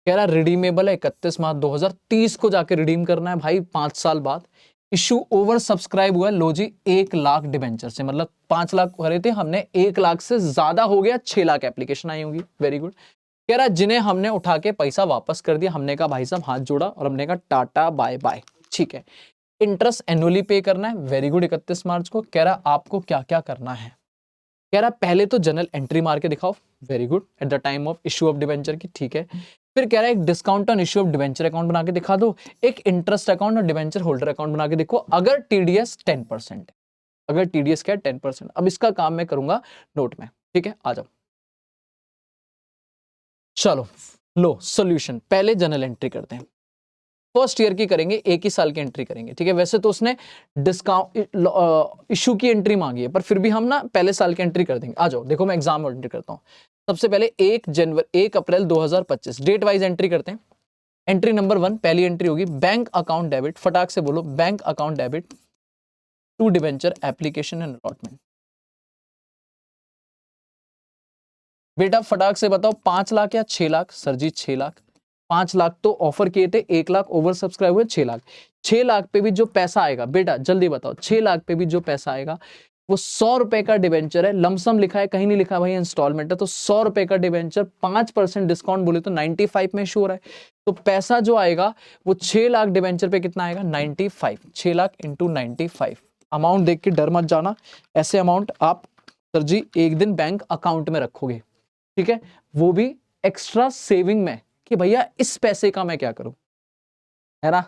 A: कह रहा रिडीमेबल है 31 मार्च 2030 को जाके रिडीम करना है भाई, 5 साल बाद। इशू ओवर सब्सक्राइब हुआ, लो जी 1 लाख डिबेंचर से, मतलब 5 लाख भरे थे हमने, 1 लाख से ज्यादा हो गया, 6 लाख एप्लीकेशन आई होंगी, वेरी गुड। कह रहा जिन्हें हमने उठा के पैसा वापस कर दिया, हमने कहा भाई साहब हाथ जोड़ा और हमने कहा टाटा बाय बाय। ठीक है इंटरेस्ट एनुअली पे करना है, वेरी गुड, 31 मार्च को। कह रहा आपको क्या क्या करना है? कह रहा पहले तो जनरल एंट्री मार के दिखाओ, very good, at the time of issue of debenture की। ठीक है फिर कह रहा है एक discount on issue of debenture account बना के दिखा दो, एक इंटरेस्ट अकाउंट और डिबेंचर होल्डर अकाउंट बना के देखो, अगर टीडीएस 10% है, अगर टीडीएस क्या है 10%। अब इसका काम मैं करूंगा नोट में, ठीक है आ जाओ। चलो लो सॉल्यूशन, पहले जनरल एंट्री करते हैं, फर्स्ट ईयर की करेंगे, एक ही साल की एंट्री करेंगे। ठीक है वैसे तो उसने डिस्काउंट इशू की एंट्री मांगी है पर फिर भी हम ना पहले साल की एंट्री कर देंगे। आ जाओ देखो मैं एग्जाम एंट्री करता हूं। सबसे पहले 1 अप्रैल 2025 डेट वाइज एंट्री करते हैं। एंट्री नंबर 1 पहली एंट्री होगी बैंक अकाउंट डेबिट, फटाक से बोलो bank account debit to debenture application and allotment. बेटा फटाक से बताओ 5 लाख या 6 लाख? सर जी 6 लाख। 5 लाख तो ऑफर किए थे, 1 लाख ओवर सब्सक्राइब हुए, 6 लाख। 6 लाख पे भी जो पैसा आएगा बेटा जल्दी बताओ, 6 लाख पे भी जो पैसा आएगा वो 100 रुपए का डिवेंचर है, लमसम लिखा है, कहीं नहीं लिखा भाई इंस्टॉलमेंट है, तो 100 रुपए का डिवेंचर 5% डिस्काउंट बोले तो 95 में शो हो रहा है। तो पैसा जो आएगा वो 6 लाख डिवेंचर पे कितना आएगा 95, 6 लाख इंटू 95। अमाउंट देख के डर मत जाना, ऐसे अमाउंट आप सर जी एक दिन बैंक अकाउंट में रखोगे, ठीक है, वो भी एक्स्ट्रा सेविंग में कि भैया इस पैसे का मैं क्या करूं, है ना।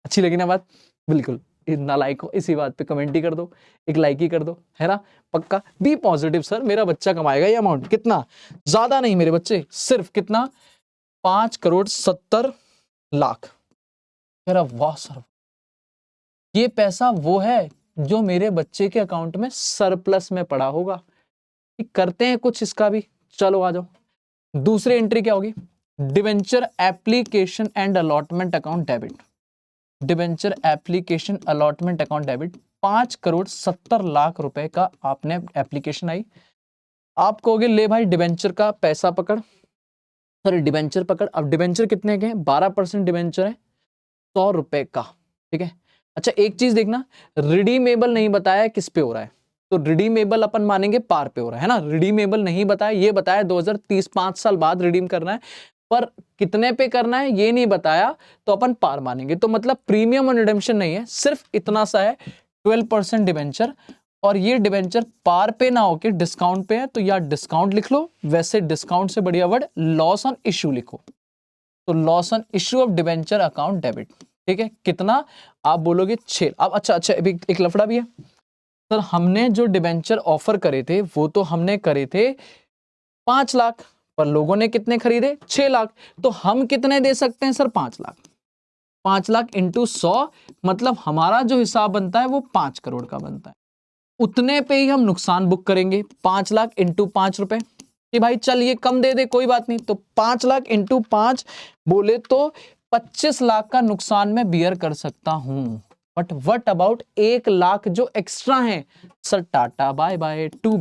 A: अच्छी लगी ना बात, बिल्कुल इतना लाइक हो इसी बात पे कमेंट ही कर दो, एक लाइक ही कर दो, है ना, पक्का बी पॉजिटिव सर, मेरा बच्चा कमाएगा ये अमाउंट, कितना ज्यादा नहीं मेरे बच्चे, सिर्फ कितना 5,70,00,000। कह रहा वाह सर, ये पैसा वो है जो मेरे बच्चे के अकाउंट में सरप्लस में पड़ा होगा, करते हैं कुछ इसका भी, चलो आ जाओ। दूसरी एंट्री क्या होगी, debenture application and allotment account debit, debenture application allotment account debit 5,70,00,000 रुपए का आपने एप्लीकेशन आई, आप कहोगे ले भाई डिवेंचर का पैसा पकड़, सॉरी डिवेंचर पकड़, अब डिवेंचर कितने के हैं 12% डिवेंचर है 100 रुपए का, ठीक है। अच्छा एक चीज देखना, रिडीमेबल नहीं बताया किस पे हो रहा है, तो रिडीमेबल अपन मानेंगे पार पे हो रहा है ना, रिडीमेबल नहीं बताया, ये बताया 2030 5 साल बाद रिडीम करना है, पर कितने पे करना है ये नहीं बताया, तो अपन पार मानेंगे, तो मतलब प्रीमियम और रिडेम्पशन नहीं है, सिर्फ इतना सा है 12% डिवेंचर, और ये डिवेंचर पार पे ना होके डिस्काउंट पे है, तो या डिस्काउंट लिख लो, वैसे डिस्काउंट से बढ़िया वर्ड लॉस ऑन इश्यू लिखो, तो loss on issue of debenture account debit, ठीक है, कितना आप बोलोगे 6। अब अच्छा एक लफड़ा भी है सर, हमने जो डिवेंचर ऑफर करे थे वो तो हमने करे थे 5 लाख, पर लोगों ने कितने खरीदे 6 लाख, तो हम कितने दे सकते हैं सर 5 लाख, 5 लाख इंटू 100, मतलब हमारा जो हिसाब बनता है वो 5 करोड़ का बनता है, उतने पे ही हम नुकसान बुक करेंगे, 5 लाख इंटू 5 रुपए, कि भाई चल ये कम दे दे कोई बात नहीं, तो 5 लाख इंटू 5 बोले तो 25 लाख का नुकसान मैं बियर कर सकता हूं, बट व्हाट अबाउट 1 लाख जो एक्स्ट्रा है, सर टाटा bye bye, to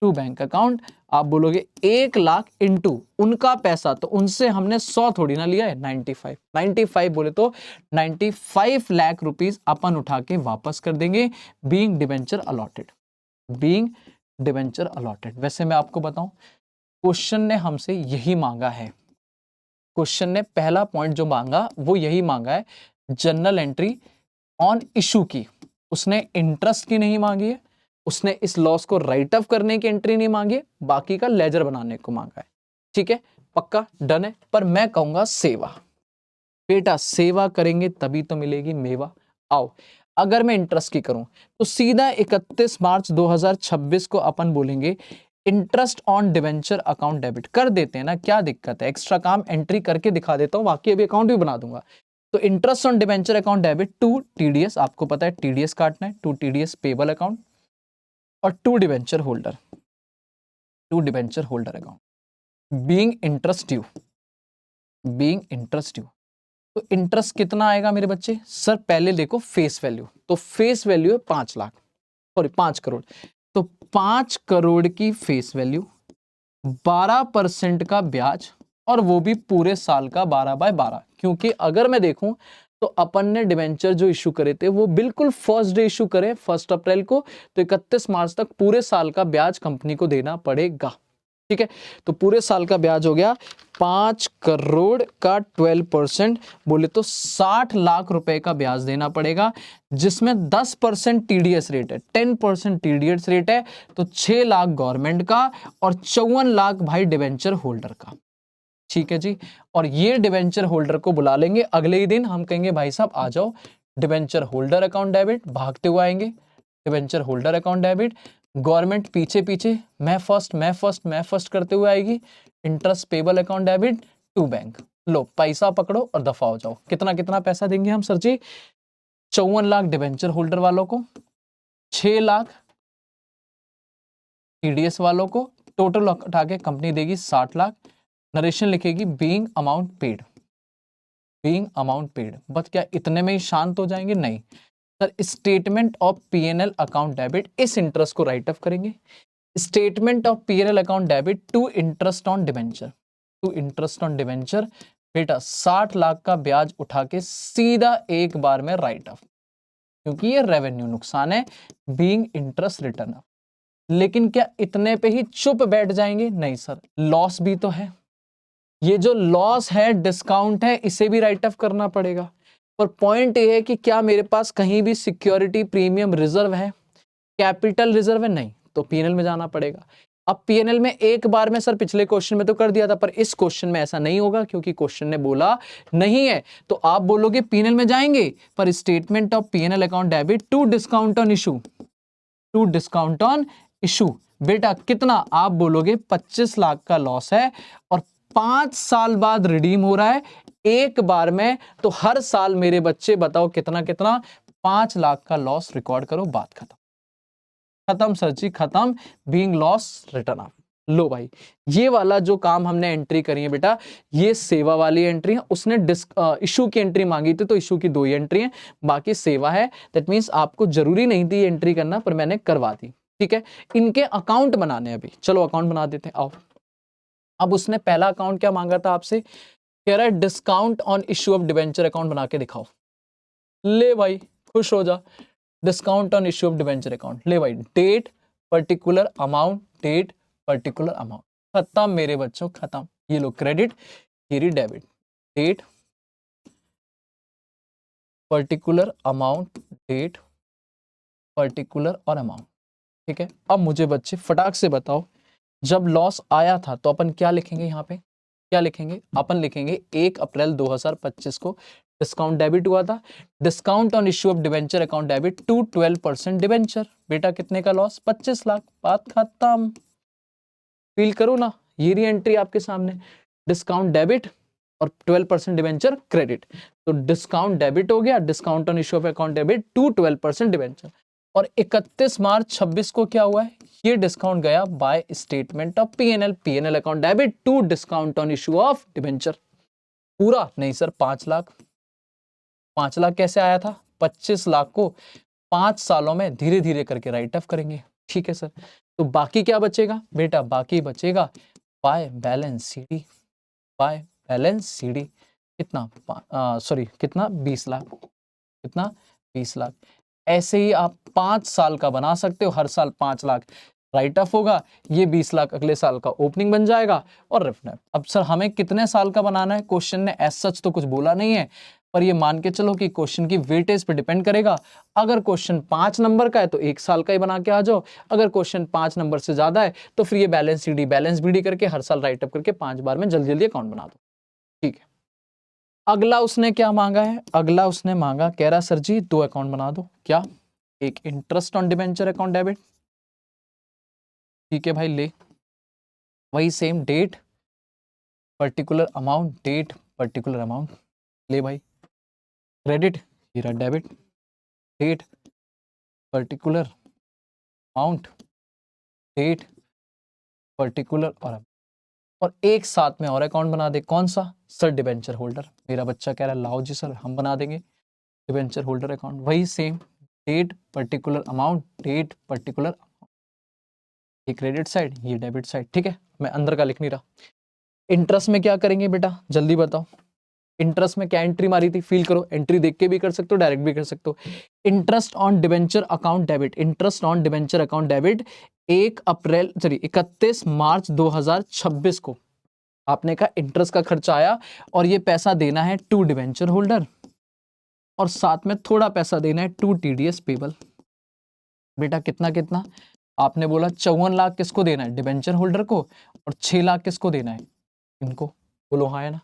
A: bank account, आप बोलोगे 1 लाख इंटू उनका पैसा, तो उनसे हमने 100 थोड़ी ना लिया है, 95 बोले तो 95 लाख रुपीस अपन उठा के वापस कर देंगे, बीइंग डिवेंचर अलॉटेड। वैसे मैं आपको बताऊं, क्वेश्चन ने हमसे यही मांगा है, क्वेश्चन ने पहला पॉइंट जो मांगा वो यही मांगा है, जर्नल एंट्री ऑन इशू की, उसने इंटरेस्ट की नहीं मांगी है, उसने इस लॉस को राइट ऑफ करने की एंट्री नहीं मांगी है, बाकी का लेजर बनाने को मांगा है, ठीक है, पक्का डन है। पर मैं कहूंगा सेवा, बेटा सेवा करेंगे तभी तो मिलेगी मेवा। आओ, अगर मैं इंटरेस्ट की करूं तो सीधा 31 मार्च 2026 को अपन बोलेंगे interest on debenture account debit कर देते हैं ना, क्या दिक्कत है, एक्स्ट्रा काम एंट्री करके दिखा देता हूं, बाकी अभी अकाउंट भी बना दूंगा। तो interest on debenture account debit to TDS, आपको पता है टीडीएस काटना है, टू टीडीएस पेबल अकाउंट, और to debenture holder account, being interest due, तो इंटरेस्ट कितना आएगा मेरे बच्चे, सर पहले देखो फेस वैल्यू, तो फेस वैल्यू है 5 लाख, सॉरी 5 करोड़, तो 5 करोड़ की फेस वैल्यू, 12% का ब्याज, और वो भी पूरे साल का 12/12, क्योंकि अगर मैं देखूं तो अपन ने डिवेंचर जो इशू करे थे वो बिल्कुल फर्स्ट डे इशू करे 1 अप्रैल को, तो 31 मार्च तक पूरे साल का ब्याज कंपनी को देना पड़ेगा, ठीक है। तो पूरे साल का ब्याज हो गया 5 करोड़ का 12%, बोले तो 60 लाख रुपए का ब्याज देना पड़ेगा, जिसमें 10% टीडीएस रेट है, 10% टीडीएस रेट है, तो 6 लाख गवर्नमेंट का और 54 लाख भाई डिवेंचर होल्डर का, ठीक है जी। और ये डिवेंचर होल्डर को बुला लेंगे अगले ही दिन, हम कहेंगे भाई साहब आ जाओ, डिवेंचर होल्डर अकाउंट डेबिट, भागते हुए आएंगे, debenture holder account debit, government पीछे पीछे, मैं फर्स्ट करते हुए आएगी, interest payable account debit to bank, लो पैसा पकड़ो और दफा हो जाओ। कितना कितना पैसा देंगे हम सर जी, 54 लाख डिवेंचर होल्डर वालों को, 6 लाख टीडीएस वालों को, टोटल उठा के कंपनी देगी 60 लाख, नरेशन लिखेगी बीइंग अमाउंट पेड, बट क्या इतने में ही शांत हो जाएंगे, नहीं sir, statement of PNL account debit, इस इंटरेस्ट को राइट ऑफ करेंगे, statement of PNL account debit to interest on debenture, बेटा 60 लाख का ब्याज उठा के सीधा एक बार में राइट ऑफ, क्योंकि ये रेवेन्यू नुकसान है, बीइंग इंटरेस्ट रिटर्न ऑफ। लेकिन क्या इतने पे ही चुप बैठ जाएंगे? नहीं सर, लॉस भी तो है। ये जो लॉस है, डिस्काउंट है, इसे भी राइट ऑफ करना पड़ेगा। पर पॉइंट ये है कि क्या मेरे पास कहीं भी सिक्योरिटी प्रीमियम रिजर्व है, कैपिटल रिजर्व है? नहीं, तो पीएनएल में जाना पड़ेगा। अब पीएनएल में एक बार में सर पिछले क्वेश्चन में तो कर दिया था, पर इस क्वेश्चन में ऐसा नहीं होगा क्योंकि क्वेश्चन ने बोला नहीं है। तो आप बोलोगे पीएनएल में जाएंगे, पर statement of PNL account debit to discount on issue, to discount on issue. बेटा कितना? आप बोलोगे 25 लाख का लॉस है और 5 साल बाद रिडीम हो रहा है एक बार में, तो हर साल मेरे बच्चे बताओ कितना कितना? 5 लाख का लॉस रिकॉर्ड करो, बात खत्म। खत्म सर जी, खत्म। Being loss written off. लो भाई, ये वाला जो काम हमने एंट्री करी है बेटा, ये सेवा वाली एंट्री है। उसने इशू की एंट्री मांगी थी, तो इशू की 2 ही एंट्री है, बाकी सेवा है। दैट मींस आपको जरूरी नहीं थी एंट्री करना, पर मैंने करवा दी। ठीक है, इनके अकाउंट बनाने अभी, चलो अकाउंट बना देते हैं, आओ। अब उसने पहला अकाउंट क्या मांगा था आपसे? कह रहा है discount on issue of debenture account बना के दिखाओ। ले भाई, खुश हो जा। Discount on issue of debenture account, ले भाई, date particular amount, date particular amount. खत्म मेरे बच्चों, खत्म। ये लो क्रेडिट, ये रही debit. Date particular amount, date particular और अमाउंट। ठीक है, अब मुझे बच्चे फटाक से बताओ, जब लॉस आया था तो अपन क्या लिखेंगे? यहाँ पे क्या लिखेंगे? अपन लिखेंगे 1 अप्रैल 2025 को डिस्काउंट डेबिट हुआ था। Discount on issue of debenture account debit to 12% debenture. बेटा कितने का लॉस? 25 लाख। बात खत्म। फील करो ना, ये री एंट्री आपके सामने, डिस्काउंट डेबिट और 12% डिबेंचर क्रेडिट। तो डिस्काउंट डेबिट हो गया, discount on issue of account debit to 12% debenture. और 31 मार्च 26 को क्या हुआ है? ये डिस्काउंट गया by statement of PNL, PNL account debit to discount on issue of debenture. पूरा नहीं सर, 5 लाख। 5 लाख कैसे आया था? 25 लाख को 5 सालों में धीरे धीरे करके राइट ऑफ करेंगे। ठीक है सर, तो बाकी क्या बचेगा बेटा? बाकी बचेगा by balance CD, by balance CD. कितना? सॉरी कितना? 20 लाख। कितना? 20 लाख। ऐसे ही आप 5 साल का बना सकते हो, हर साल 5 लाख राइट ऑफ होगा, ये 20 लाख अगले साल का ओपनिंग बन जाएगा और रिफंड। अब सर हमें कितने साल का बनाना है? क्वेश्चन ने एज सच तो कुछ बोला नहीं है, पर ये मान के चलो कि क्वेश्चन की वेटेज पे डिपेंड करेगा। अगर क्वेश्चन 5 नंबर का है तो 1 साल का ही बना के आ जाओ, अगर क्वेश्चन 5 नंबर से ज्यादा है तो फिर ये बैलेंस सीडी बैलेंस बीडी करके हर साल राइट अप करके 5 बार में जल्दी जल्दी अकाउंट बना दो। ठीक है, अगला उसने क्या मांगा है? अगला उसने मांगा, कह रहा सर जी 2 अकाउंट बना दो। क्या? एक interest on debenture account debit. ठीक है भाई, ले वही same date particular amount, date particular amount. ले भाई क्रेडिट, ये रहा debit, date particular amount, date particular और एक साथ में और अकाउंट बना दे। कौन सा? Sir debenture holder. मेरा बच्चा कह रहा है लाओ जी सर हम बना देंगे डिबेंचर होल्डर अकाउंट। वही same date particular amount, date particular, ये क्रेडिट साइड, ये डेबिट साइड। ठीक है, मैं अंदर का लिख नहीं रहा। इंटरेस्ट में क्या करेंगे बेटा? जल्दी बताओ। इंटरेस्ट में क्या एंट्री मारी थी? फील करो, एंट्री देख के भी कर सकते हो, डायरेक्ट भी कर सकते हो। Interest on debenture account debit, interest on debenture account debit 31 March 2026 को आपने कहा इंटरेस्ट का खर्चा आया और ये पैसा देना है टू डिबेंचर होल्डर और साथ में थोड़ा पैसा देना है टू टीडीएस पेबल। बेटा कितना कितना? आपने बोला 54 लाख किसको देना है? डिबेंचर होल्डर को, और 6 लाख किसको देना है? इनको। बोलो हाँ है ना।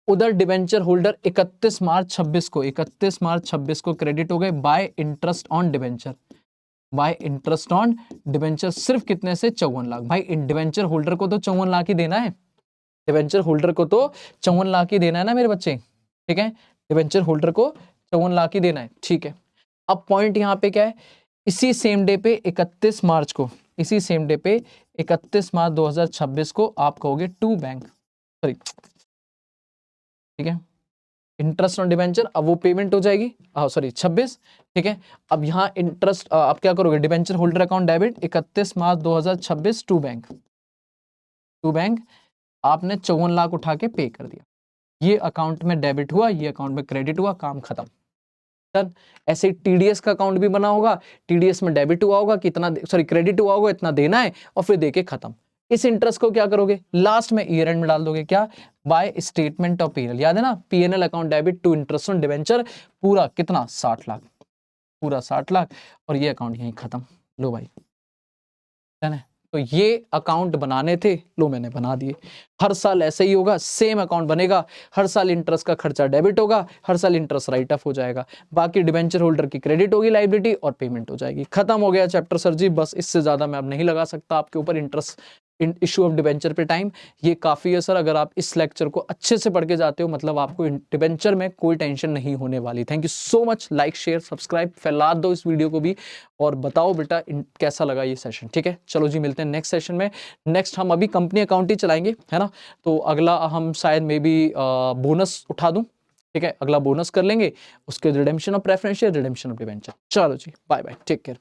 A: उधर डिबेंचर होल्डर 31 मार्च 26 को, 31 मार्च 26 को क्रेडिट हो गए bye interest on debenture, bye interest on debenture. सिर्फ कितने से? 54 लाख। भाई डिबेंचर होल्डर को तो 54 लाख ही देना है, डिबेंचर होल्डर को तो 54 लाख ही देना है ना मेरे बच्चे। ठीक है, डिबेंचर होल्डर को 54 लाख ही देना है। ठीक है, अब पॉइंट यहाँ पे क्या है? इसी सेम डे पे 31 मार्च को, इसी सेम डे पे 31 मार्च 2026 को आप कहोगे टू बैंक, सॉरी ठीक है, इंटरेस्ट ऑन डिबेंचर। अब वो पेमेंट हो जाएगी, सॉरी 26। ठीक है, अब यहाँ इंटरेस्ट आप क्या करोगे? Debenture holder account debit 31 March 2026 to bank, to bank आपने 54 लाख उठा के पे कर दिया। ये अकाउंट में डेबिट हुआ, ये अकाउंट में क्रेडिट हुआ, काम खत्म। डन। ऐसे ही टीडीएस का अकाउंट भी बना होगा, टीडीएस में डेबिट हुआ होगा कितना, सॉरी क्रेडिट हुआ होगा इतना देना है, और फिर देके खत्म। इस इंटरेस्ट को क्या करोगे, लास्ट में ईयर एंड में डाल दोगे, क्या, बाय स्टेटमेंट ऑफ पीएनएल। याद है ना, PNL account debit to interest on debenture, पूरा कितना 60 लाख, पूरा 60 लाख, और ये अकाउंट यहीं खत्म। लो भाई, डन है। तो ये अकाउंट बनाने थे, लो मैंने बना दिए। हर साल ऐसे ही होगा, सेम अकाउंट बनेगा, हर साल इंटरेस्ट का खर्चा डेबिट होगा, हर साल इंटरेस्ट राइट ऑफ हो जाएगा, बाकी डिबेंचर होल्डर की क्रेडिट होगी लायबिलिटी और पेमेंट हो जाएगी। खत्म हो गया चैप्टर सर जी, बस इससे ज्यादा मैं अब नहीं लगा सकता आपके ऊपर इंटरेस्ट इशू ऑफ डिबेंचर पे टाइम। ये काफ़ी है सर, अगर आप इस लेक्चर को अच्छे से पढ़ के जाते हो मतलब आपको डिबेंचर में कोई टेंशन नहीं होने वाली। Thank you so much. Like share subscribe फैला दो इस वीडियो को भी, और बताओ बेटा कैसा लगा ये सेशन। ठीक है, चलो जी मिलते हैं नेक्स्ट सेशन में। नेक्स्ट हम अभी कंपनी अकाउंट ही चलाएंगे, है ना, तो अगला हम शायद मे बी बोनस उठा दूं। ठीक है, अगला बोनस कर लेंगे, उसके redemption of preferential, redemption of debenture. चलो जी, बाय बाय, टेक केयर।